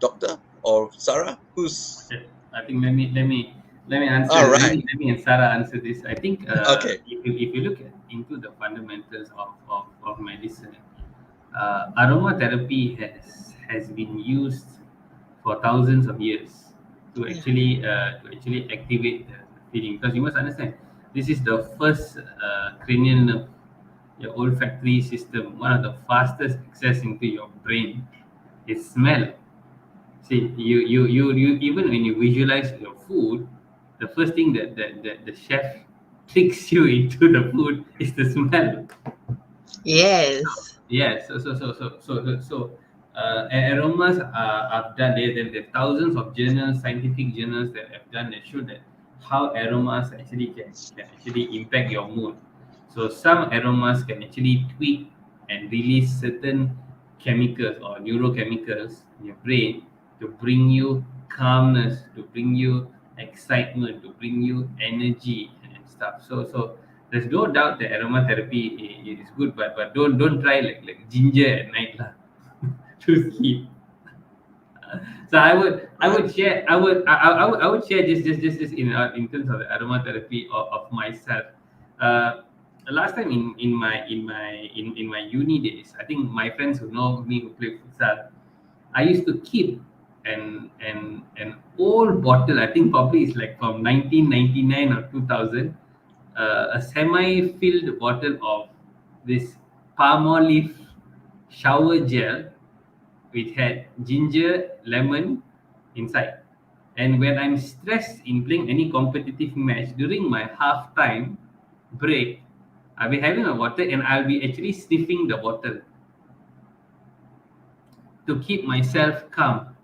Doctor or Sarah? Who's
Okay. I think let me answer.
all right?
Let me and Sarah answer this. I think
Okay.
if you look into the fundamentals of medicine, aromatherapy has been used for thousands of years to actually activate the feeling. Because you must understand, this is the first cranial nerve, your olfactory system, one of the fastest access into your brain is smell. See, you even when you visualize your food, the first thing that the chef tricks you into the food is the smell.
Yes.
Yes, aromas have done. There are thousands of journals, scientific journals that have done that show that how aromas actually can actually impact your mood. So some aromas can actually tweak and release certain chemicals or neurochemicals in your brain to bring you calmness, to bring you excitement, to bring you energy and stuff. So there's no doubt that aromatherapy is good, but don't try like ginger at night lah to sleep. So I would share just in terms of the aromatherapy of myself. Uh, Last time in my uni days, I think my friends who know me who play futsal, I used to keep an old bottle. I think probably it's like from 1999 or 2000, a semi-filled bottle of this palmolive shower gel, which had ginger, lemon inside. And when I'm stressed in playing any competitive match during my halftime break, I'll be having a water and I'll be actually sniffing the bottle to keep myself calm.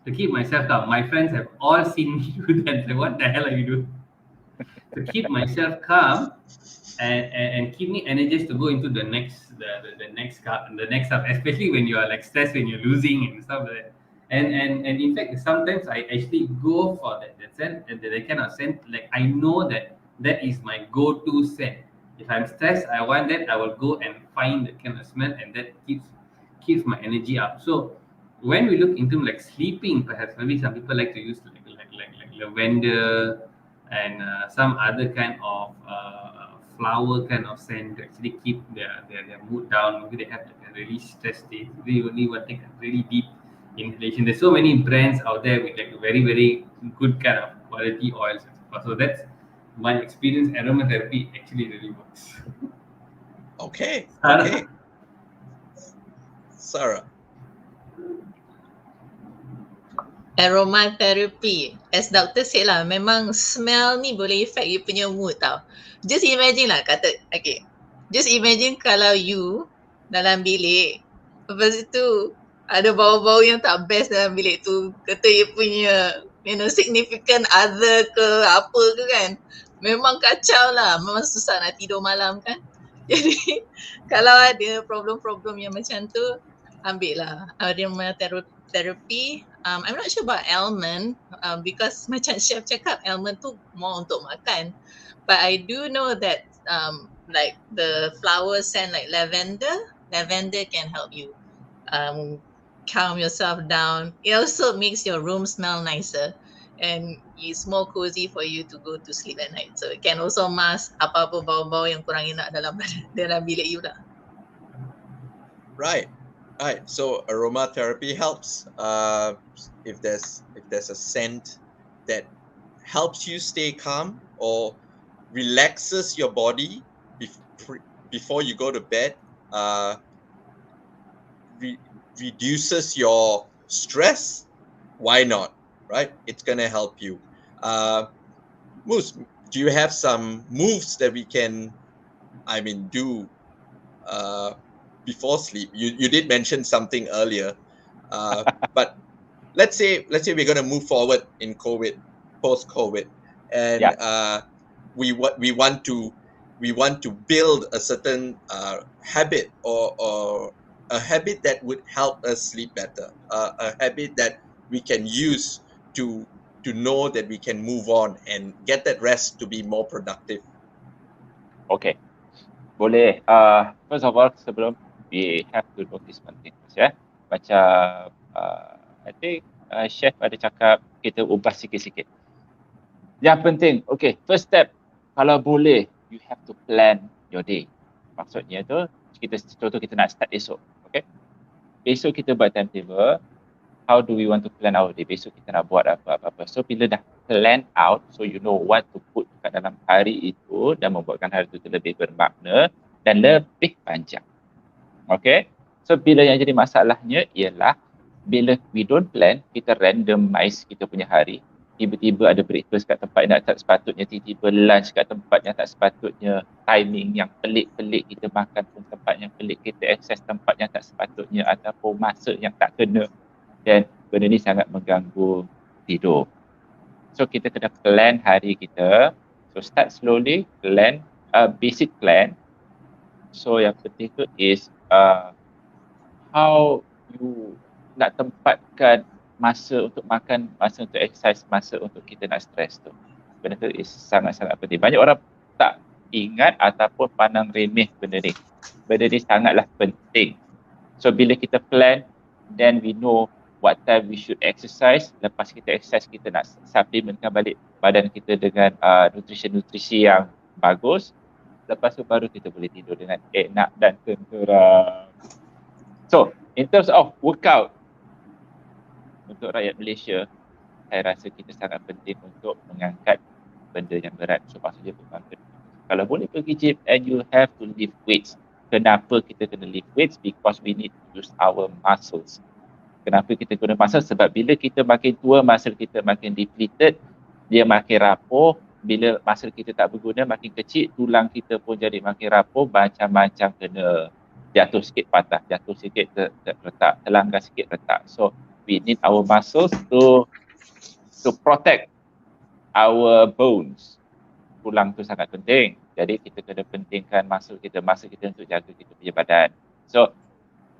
To keep myself calm. My friends have all seen me do that. Like, what the hell are you doing? To keep myself calm and keep me energized to go into the next stuff, especially when you are like stressed, when you're losing and stuff like that. And in fact, sometimes I actually go for that scent, and that kind of scent. Like I know that is my go-to scent. If I'm stressed, I want that, I will go and find that kind of smell, and that keeps my energy up. So when we look into like sleeping, perhaps maybe some people like to use like lavender and some other kind of flower kind of scent to actually keep their mood down. Maybe they have like a really stressed state. They only want to take a really deep inhalation. There's so many brands out there with like very good kind of quality oils and stuff. So that's my experience. Aromatherapy actually really works.
Okay.
Sarah?
Okay. Sarah.
Aromatherapy, as doctor said lah, memang smell ni boleh affect you punya mood tau. Just imagine lah just imagine kalau you dalam bilik, lepas itu ada bau-bau yang tak best dalam bilik tu, kata you punya significant other ke apa ke kan, memang kacau lah, memang susah nak tidur malam kan. Jadi kalau ada problem-problem yang macam tu, ambil lah aromatherapy. I'm not sure about almond because macam chef cakap almond tu more untuk makan. But I do know that like the flower scent like lavender can help you calm yourself down. It also makes your room smell nicer and it's more cozy for you to go to sleep at night. So it can also mask apa-apa bau-bau yang kurang enak dalam bilik you lah.
Right. So aromatherapy helps. If there's a scent that helps you stay calm or relaxes your body before you go to bed, reduces your stress, why not, right? It's gonna help you. Moose, do you have some moves that we can, do before sleep? You did mention something earlier, but let's say we're gonna move forward in COVID, post-COVID, and we want to build a certain habit or a habit that would help us sleep better, a habit that we can use to know that we can move on and get that rest to be more productive.
Okay, boleh. First of all, sebelum we have to notice one thing, macam I think chef ada cakap kita ubah sikit-sikit. Yang penting, okay, first step, kalau boleh, you have to plan your day. Maksudnya tu, contoh kita nak start esok, okay? Besok kita buat timetable, how do we want to plan our day? Besok kita nak buat apa-apa. So, bila dah plan out, so you know what to put kat dalam hari itu dan membuatkan hari itu lebih bermakna dan lebih panjang. Okay? So, bila yang jadi masalahnya ialah bila we don't plan, kita randomize kita punya hari. Tiba-tiba ada breakfast kat tempat yang tak sepatutnya, tiba-tiba lunch kat tempat yang tak sepatutnya, timing yang pelik-pelik kita makan pun tempat yang pelik, kita access tempat yang tak sepatutnya ataupun masa yang tak kena. Dan benda ni sangat mengganggu tidur. So kita kena plan hari kita. So start slowly, plan, basic plan. So yang penting tu is how you nak tempatkan masa untuk makan, masa untuk exercise, masa untuk kita nak stress tu. Benda tu is sangat-sangat penting. Banyak orang tak ingat ataupun pandang remeh benda ni. Benda ni sangatlah penting. So bila kita plan, then we know what time we should exercise. Lepas kita exercise, kita nak supplementkan balik badan kita dengan nutrisi yang bagus. Lepas tu baru kita boleh tidur dengan enak dan tenteram. So, in terms of workout, untuk rakyat Malaysia, saya rasa kita sangat penting untuk mengangkat benda yang berat. So, maksudnya bukan kalau boleh pergi gym and you have to lift weights. Kenapa kita kena lift weights? Because we need to use our muscles. Kenapa kita guna muscle? Sebab bila kita makin tua, muscle kita makin depleted, dia makin rapuh. Bila muscle kita tak berguna, makin kecil, tulang kita pun jadi makin rapuh, macam-macam kena jatuh sikit patah, jatuh sikit retak, terlanggar sikit retak. So, we need our muscles to protect our bones. Tulang tu sangat penting. Jadi kita kena pentingkan muscle kita untuk jaga kita punya badan. So,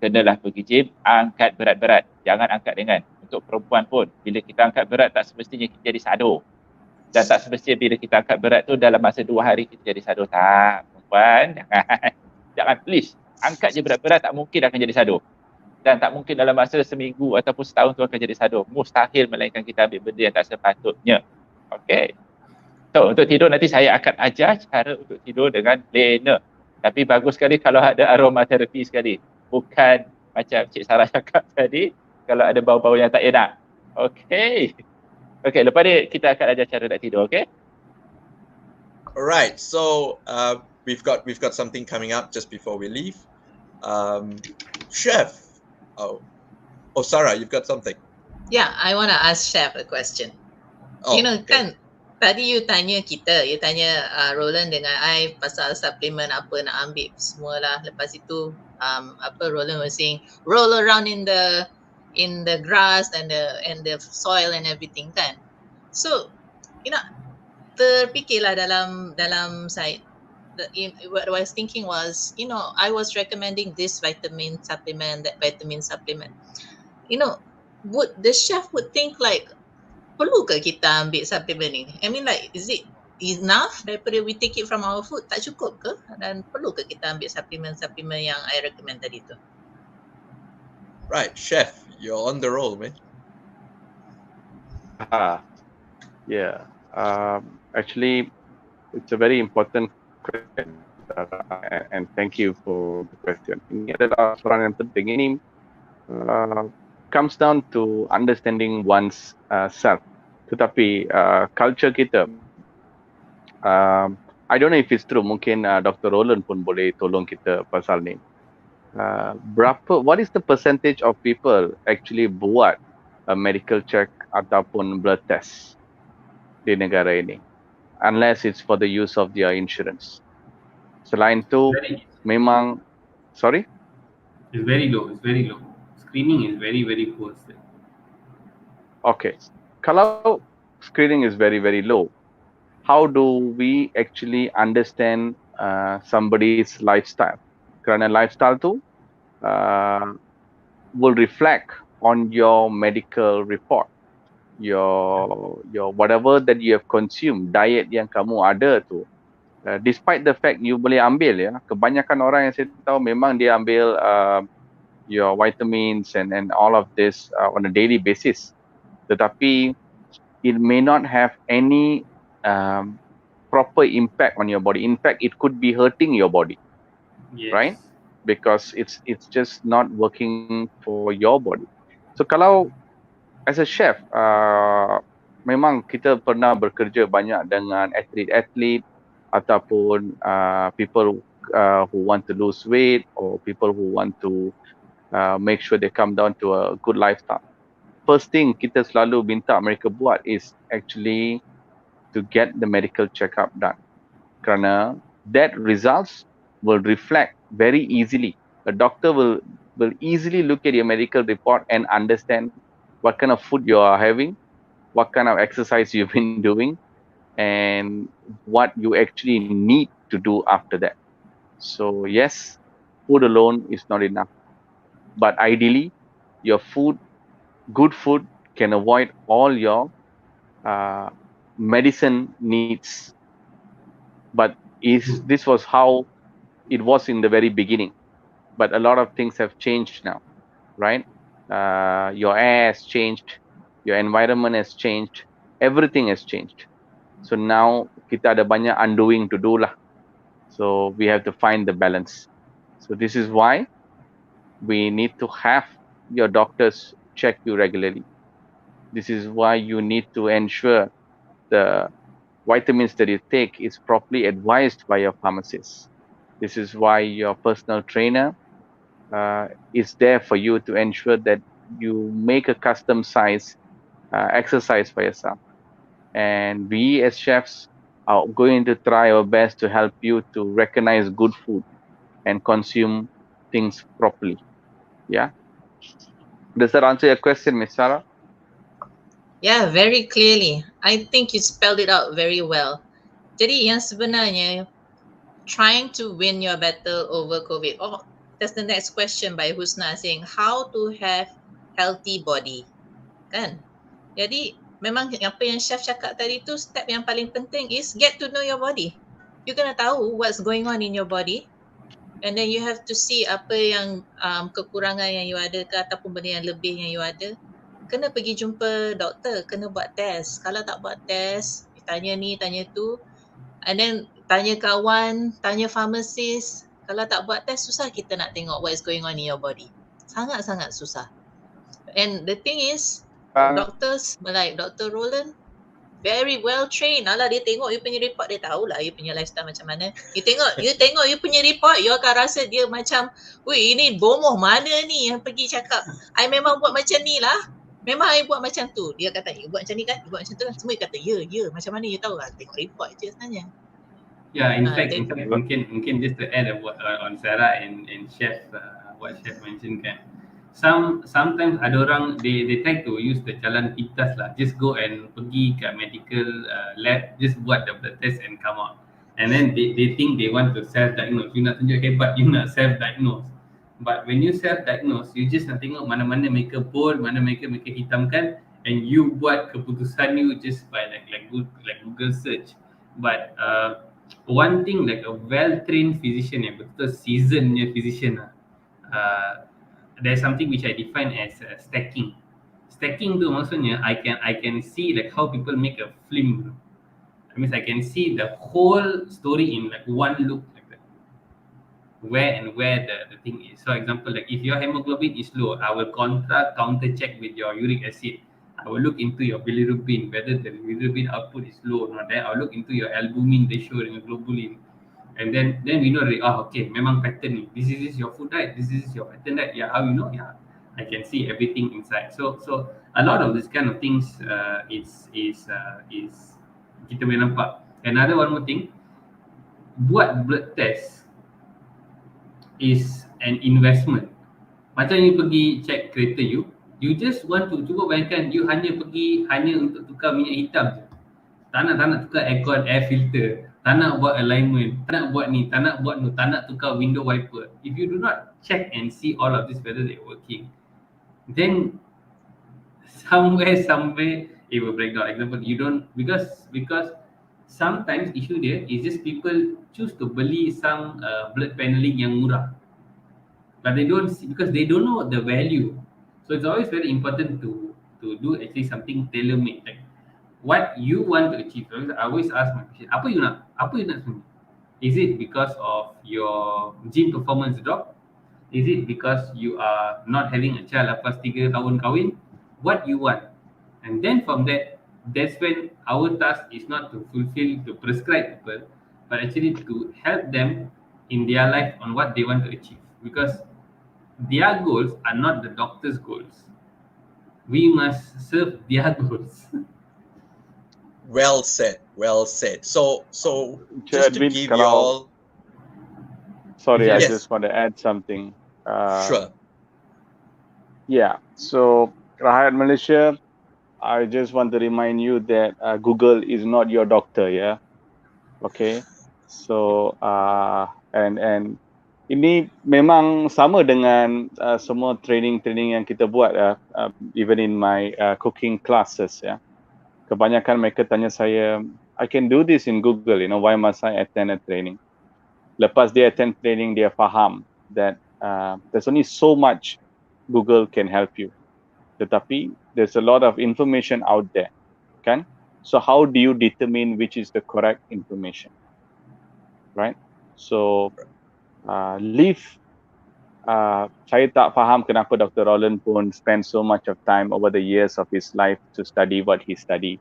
kenalah pergi gym, angkat berat-berat. Jangan angkat ringan. Untuk perempuan pun, bila kita angkat berat tak semestinya kita jadi sado. Dan tak semestinya bila kita angkat berat tu dalam masa 2 hari kita jadi sado. Tak, perempuan, jangan please. Angkat je berat-berat, tak mungkin akan jadi sado. Dan tak mungkin dalam masa seminggu ataupun setahun tu akan jadi sado. Mustahil melainkan kita ambil benda yang tak sepatutnya. Okay. So, untuk tidur nanti saya akan ajar cara untuk tidur dengan planner. Tapi bagus sekali kalau ada aromaterapi sekali. Bukan macam Cik Sarah cakap tadi, kalau ada bau-bau yang tak enak. Okay. Okay, lepas ni kita akan ajar cara nak tidur, okay?
Alright, so we've got something coming up just before we leave. Chef, Sarah, you've got something.
Yeah, I want to ask Chef a question. Kan tadi you tanya Roland dengan I pasal suplemen apa nak ambil semualah. Lepas itu Roland was saying roll around in the grass and the soil and everything kan. So terfikirlah dalam saya, what I was thinking was, I was recommending this vitamin supplement, that vitamin supplement. Would the chef would think like, perlu ke kita ambil supplement ni? I mean like, is it enough daripada we take it from our food? Tak cukup ke? Dan perlu ke kita ambil supplement yang I recommend tadi tu?
Right, chef, you're on the roll, man.
Yeah. Actually, it's a very important question, and thank you for the question. Ini adalah soalan yang penting. Ini comes down to understanding one's self. Tetapi culture kita, I don't know if it's true. Mungkin Dr. Roland pun boleh tolong kita pasal ni. What is the percentage of people actually buat a medical check ataupun blood test di negara ini, unless it's for the use of their insurance. Selain tu,
Very,
memang, sorry?
it's very low. It's very low. Screening is very, very poor still.
Okay. Kalau screening is very, very low, how do we actually understand somebody's lifestyle? Kerana lifestyle tu will reflect on your medical report, your whatever that you have consumed, diet yang kamu ada tu. Despite the fact you boleh ambil ya, kebanyakan orang yang saya tahu memang dia ambil your vitamins and all of this on a daily basis. Tetapi it may not have any proper impact on your body. In fact, it could be hurting your body,
Yes.
right? Because it's just not working for your body. So kalau as a chef, memang kita pernah bekerja banyak dengan atlet-atlet ataupun people who want to lose weight or people who want to make sure they come down to a good lifestyle. First thing kita selalu minta mereka buat is actually to get the medical checkup done. Kerana that results will reflect very easily. The doctor will easily look at your medical report and understand what kind of food you are having, what kind of exercise you've been doing, and what you actually need to do after that. So yes, food alone is not enough. But ideally, your food, good food, can avoid all your medicine needs. But this was how it was in the very beginning. But a lot of things have changed now, right? Your air has changed, your environment has changed, everything has changed. So now kita ada banyak undoing to do lah. So we have to find the balance. So this is why we need to have your doctors check you regularly. This is why you need to ensure the vitamins that you take is properly advised by your pharmacist. This is why your personal trainer is there for you to ensure that you make a custom size exercise for yourself. And we as chefs are going to try our best to help you to recognize good food and consume things properly. Yeah. Does that answer your question, Miss Sarah?
Yeah, very clearly. I think you spelled it out very well. Jadi yang sebenarnya trying to win your battle over COVID. Oh, that's the next question by Husna saying how to have healthy body. Kan? Jadi memang apa yang chef cakap tadi tu, step yang paling penting is get to know your body. You kena tahu what's going on in your body. And then you have to see apa yang kekurangan yang you ada ke ataupun benda yang lebih yang you ada. Kena pergi jumpa doktor, kena buat test. Kalau tak buat test, tanya ni, tanya tu. And then tanya kawan, tanya pharmacist. Kalau tak buat test, susah kita nak tengok what is going on in your body. Sangat-sangat susah. And the thing is, doctors like Dr. Roland, very well trained. Alah, dia tengok you punya report, dia tahulah you punya lifestyle macam mana. You tengok you punya report, you akan rasa dia macam, weh, ini bomoh mana ni yang pergi cakap, I memang buat macam ni lah. Memang I buat macam tu. Dia kata, you buat macam ni kan? You buat macam tu kan? Semua kata, ya. Macam mana you tahu lah? Tengok report je sebenarnya.
Yeah, in fact, mungkin just to add on Sarah and Chef, what Chef mentioned kan. Sometimes ada orang they try to use the jalan pintas lah. Just go and pergi kat medical lab, just buat the blood test and come out. And then they think they want to self-diagnose. You nak tunjuk hebat, you nak self-diagnose. But when you self-diagnose, you just nak tengok mana-mana mereka bold, mana mereka hitamkan, and you buat keputusan you just by like Google search. But one thing like a well-trained physician yang betul seasoned physician there's something which I define as stacking. Stacking tu maksudnya I can see like how people make a film. That means I can see the whole story in like one look like that. Where the thing is. So example, like if your hemoglobin is low, I will counter check with your uric acid. I will look into your bilirubin, whether the bilirubin output is low or not. Then I'll look into your albumin ratio and your globulin. And then we know that, okay, memang pattern ni. This is your food diet. This is your pattern diet. Yeah, how you know? Yeah, I can see everything inside. So a lot of this kind of things is kita boleh nampak. Another one more thing, buat blood test is an investment. Macam you pergi check kereta you just want to, cuba bayangkan you hanya pergi hanya untuk tukar minyak hitam je. Tak nak tukar aircon, air filter, tak nak buat alignment, tak nak buat ni, tak nak buat tu, tak nak tukar window wiper. If you do not check and see all of this whether they're working, then somewhere it will break down. Example, you don't, because sometimes issue there is just people choose to beli some blood paneling yang murah, but they don't see, because they don't know the value. So it's always very important to do actually something tailor made, like what you want to achieve. I always ask my question, apa you nak sebenarnya? Is it because of your gym performance drop? Is it because you are not having a child lepas 3 tahun kahwin? What you want? And then from that's when our task is not to prescribe people, but actually to help them in their life on what they want to achieve. Because their goals are not the doctor's goals. We must serve their goals.
Well said. So just to
Edwin,
give you all.
Sorry, I
Yes.
just want to add something.
Sure.
Yeah. So, Rakyat Malaysia, I just want to remind you that Google is not your doctor. Yeah. Okay. So, and ini memang sama dengan semua training yang kita buat, even in my cooking classes. Yeah. Kebanyakan mereka tanya saya, I can do this in Google, why must I attend a training? Lepas dia attend training, dia faham that there's only so much Google can help you. Tetapi there's a lot of information out there, kan? So how do you determine which is the correct information, right? So saya tak faham kenapa Dr. Roland pun spend so much of time over the years of his life to study what he studied,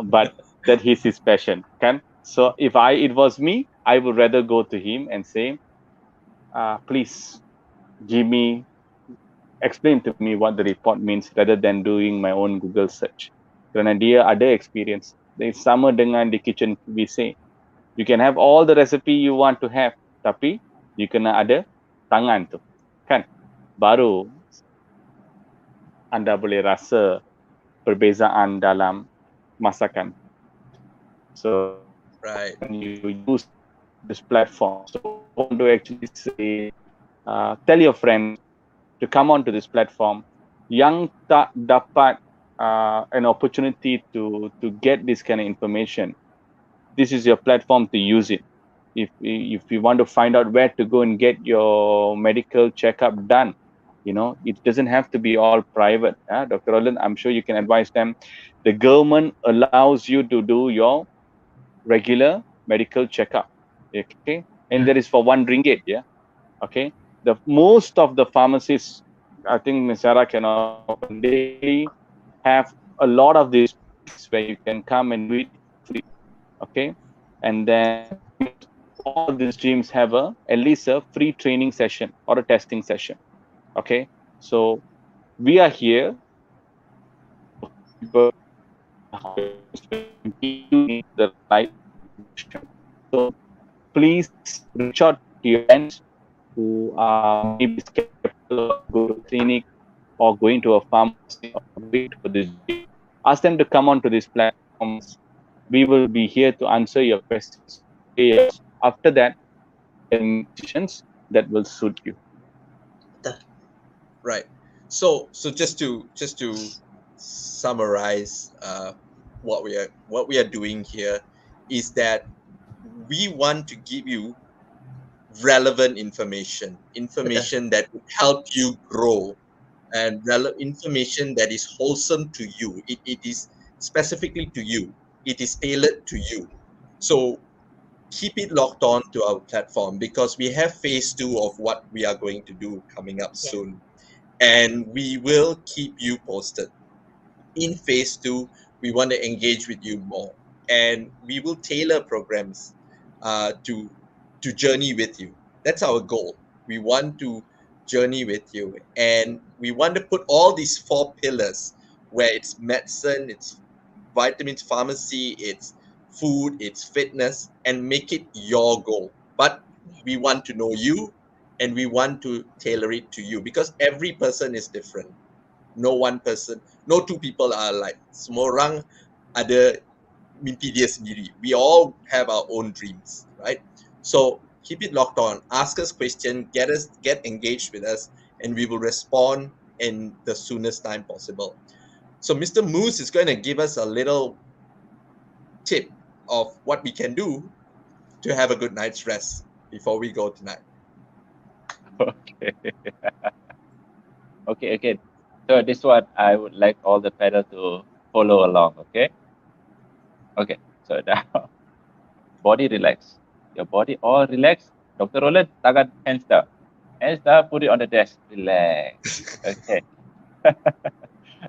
but that is his passion, kan? So if it was me, I would rather go to him and say, please explain to me what the report means rather than doing my own Google search. Kerana dia ada experience. Dia sama dengan di kitchen we say, you can have all the recipe you want to have, tapi you kena ada tangan tu, kan? Baru anda boleh rasa perbezaan dalam masakan. So
Right.
when you use this platform, so I want to actually say, tell your friends to come onto this platform. Yang tak dapat an opportunity to get this kind of information, this is your platform to use it. If you want to find out where to go and get your medical checkup done, it doesn't have to be all private. Dr. Roland, I'm sure you can advise them. The government allows you to do your regular medical checkup, okay? And that is for RM1, yeah? Okay? The most of the pharmacists, I think Ms. Sarah can open, they have a lot of these where you can come and do it free, okay? And then all these gyms have at least a free training session or a testing session, okay? So we are here, but you need the right. So please reach out to your friends who are maybe skeptical of go to a clinic or going to a pharmacy or wait for this. Ask them to come onto these platforms. We will be here to answer your questions. After that, decisions that will suit you.
Right. So just to summarize what we are doing here is that we want to give you relevant information that will help you grow, and information that is wholesome to you. It is specifically to you. It is tailored to you. So keep it locked on to our platform, because we have phase 2 of what we are going to do coming up soon, and we will keep you posted. In phase 2, we want to engage with you more, and we will tailor programs to journey with you. That's our goal. We want to journey with you, and we want to put all these 4 pillars, where it's medicine, it's vitamins, pharmacy, it's food, it's fitness, and make it your goal. But we want to know you, and we want to tailor it to you, because every person is different. No two people are alike. Semua orang ada mimpi dia sendiri. We all have our own dreams, right? So keep it locked on. Ask us questions, get engaged with us, and we will respond in the soonest time possible. So Mr. Moose is going to give us a little tip of what we can do to have a good night's rest before we go tonight.
Okay. Okay. So this one, I would like all the panel to follow along, okay? Okay, so now, body relax. Your body all relax. Dr. Roland, tangan hands down. Hands down, put it on the desk. Relax. Okay.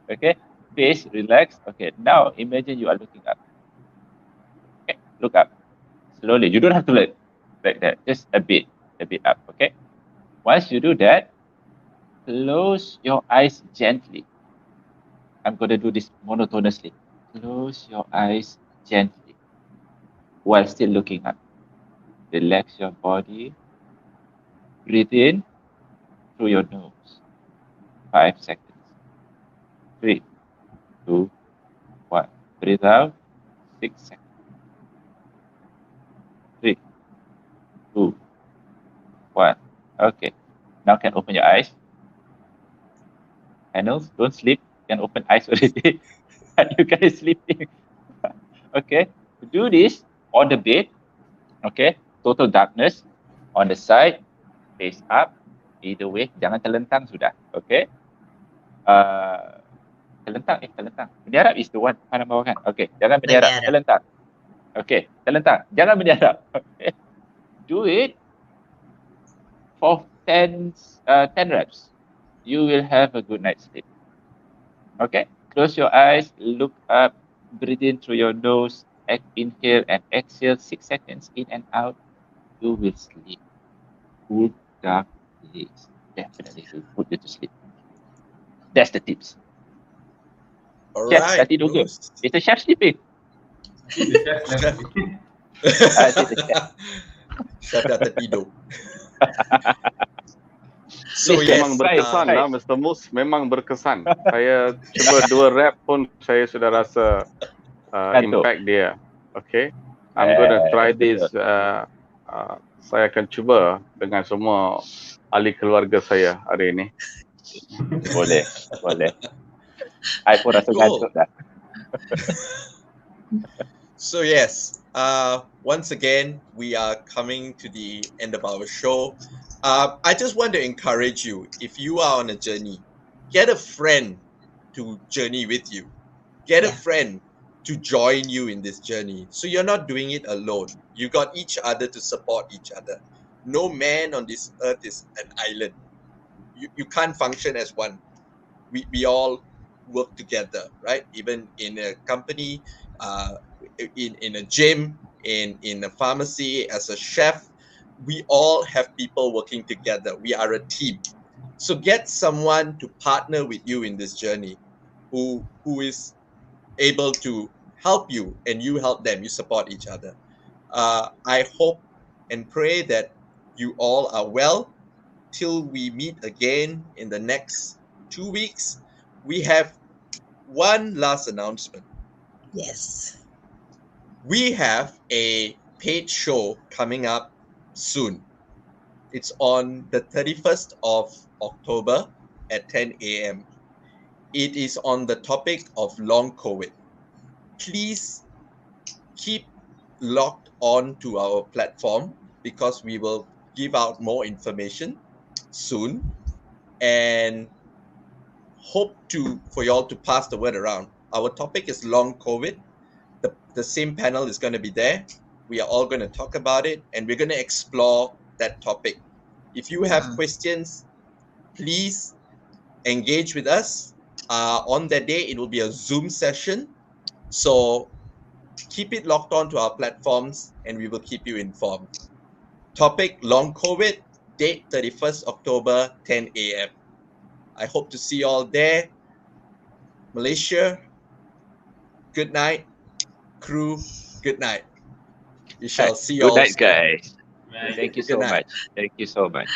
Okay, face relax. Okay, now imagine you are looking up. Okay, look up. Slowly. You don't have to look like that. Just a bit up, okay? Once you do that, close your eyes gently. I'm going to do this monotonously. Close your eyes gently while still looking up. Relax your body. Breathe in through your nose. 5 seconds. 3, 2, 1. Breathe out. 6 seconds. 3, 2, 1. Okay. Now can open your eyes. Panels, don't sleep. Can open eyes already. You guys sleeping. Okay. Do this on the bed. Okay. Total darkness. On the side. Face up. Either way. Jangan terlentang sudah. Okay. Terlentang. Mendiarap is the one. Mana bawah kan? Okay. Jangan mendiarap. Terlentang. Okay. Terlentang. Jangan mendiarap. Okay. Do it for 10 reps. You will have a good night's sleep. Okay, close your eyes, look up, breathe in through your nose, inhale and exhale 6 seconds in and out. You will sleep. Good dark days definitely will put you to sleep. That's the tips.
All
Chef,
right.
Is the chef sleeping?
Chef dah tertidur. So
memang berkesan lah, Mr. Moose. Memang berkesan. Saya cuba 2 rep pun saya sudah rasa impact dia. Okay, I'm gonna try this. Saya akan cuba dengan semua ahli keluarga saya hari ini.
Boleh. I pun rasa gantuk dah.
So yes, once again, we are coming to the end of our show. I just want to encourage you, if you are on a journey, get a friend to journey with you. Get a friend to join you in this journey. So you're not doing it alone. You got each other to support each other. No man on this earth is an island. You can't function as one. We all work together, right? Even in a company, in a gym, in a pharmacy, as a chef, we all have people working together. We are a team. So get someone to partner with you in this journey who is able to help you and you help them. You support each other. I hope and pray that you all are well. Till we meet again in the next 2 weeks, we have one last announcement.
Yes.
We have a paid show coming up soon. It's on the 31st of October at 10 a.m. It is on the topic of long COVID. Please keep locked on to our platform because we will give out more information soon and hope for y'all to pass the word around. Our topic is long COVID. The same panel is going to be there. We are all going to talk about it and we're going to explore that topic. If you have questions, please engage with us. On that day, it will be a Zoom session. So keep it locked on to our platforms and we will keep you informed. Topic: long COVID, date 31st October, 10 a.m. I hope to see you all there. Malaysia, good night. Crew, good night. We shall see you
Good
all
night,
soon.
guys.
Right.
Thank you
Good
so
night.
much. Thank you so much.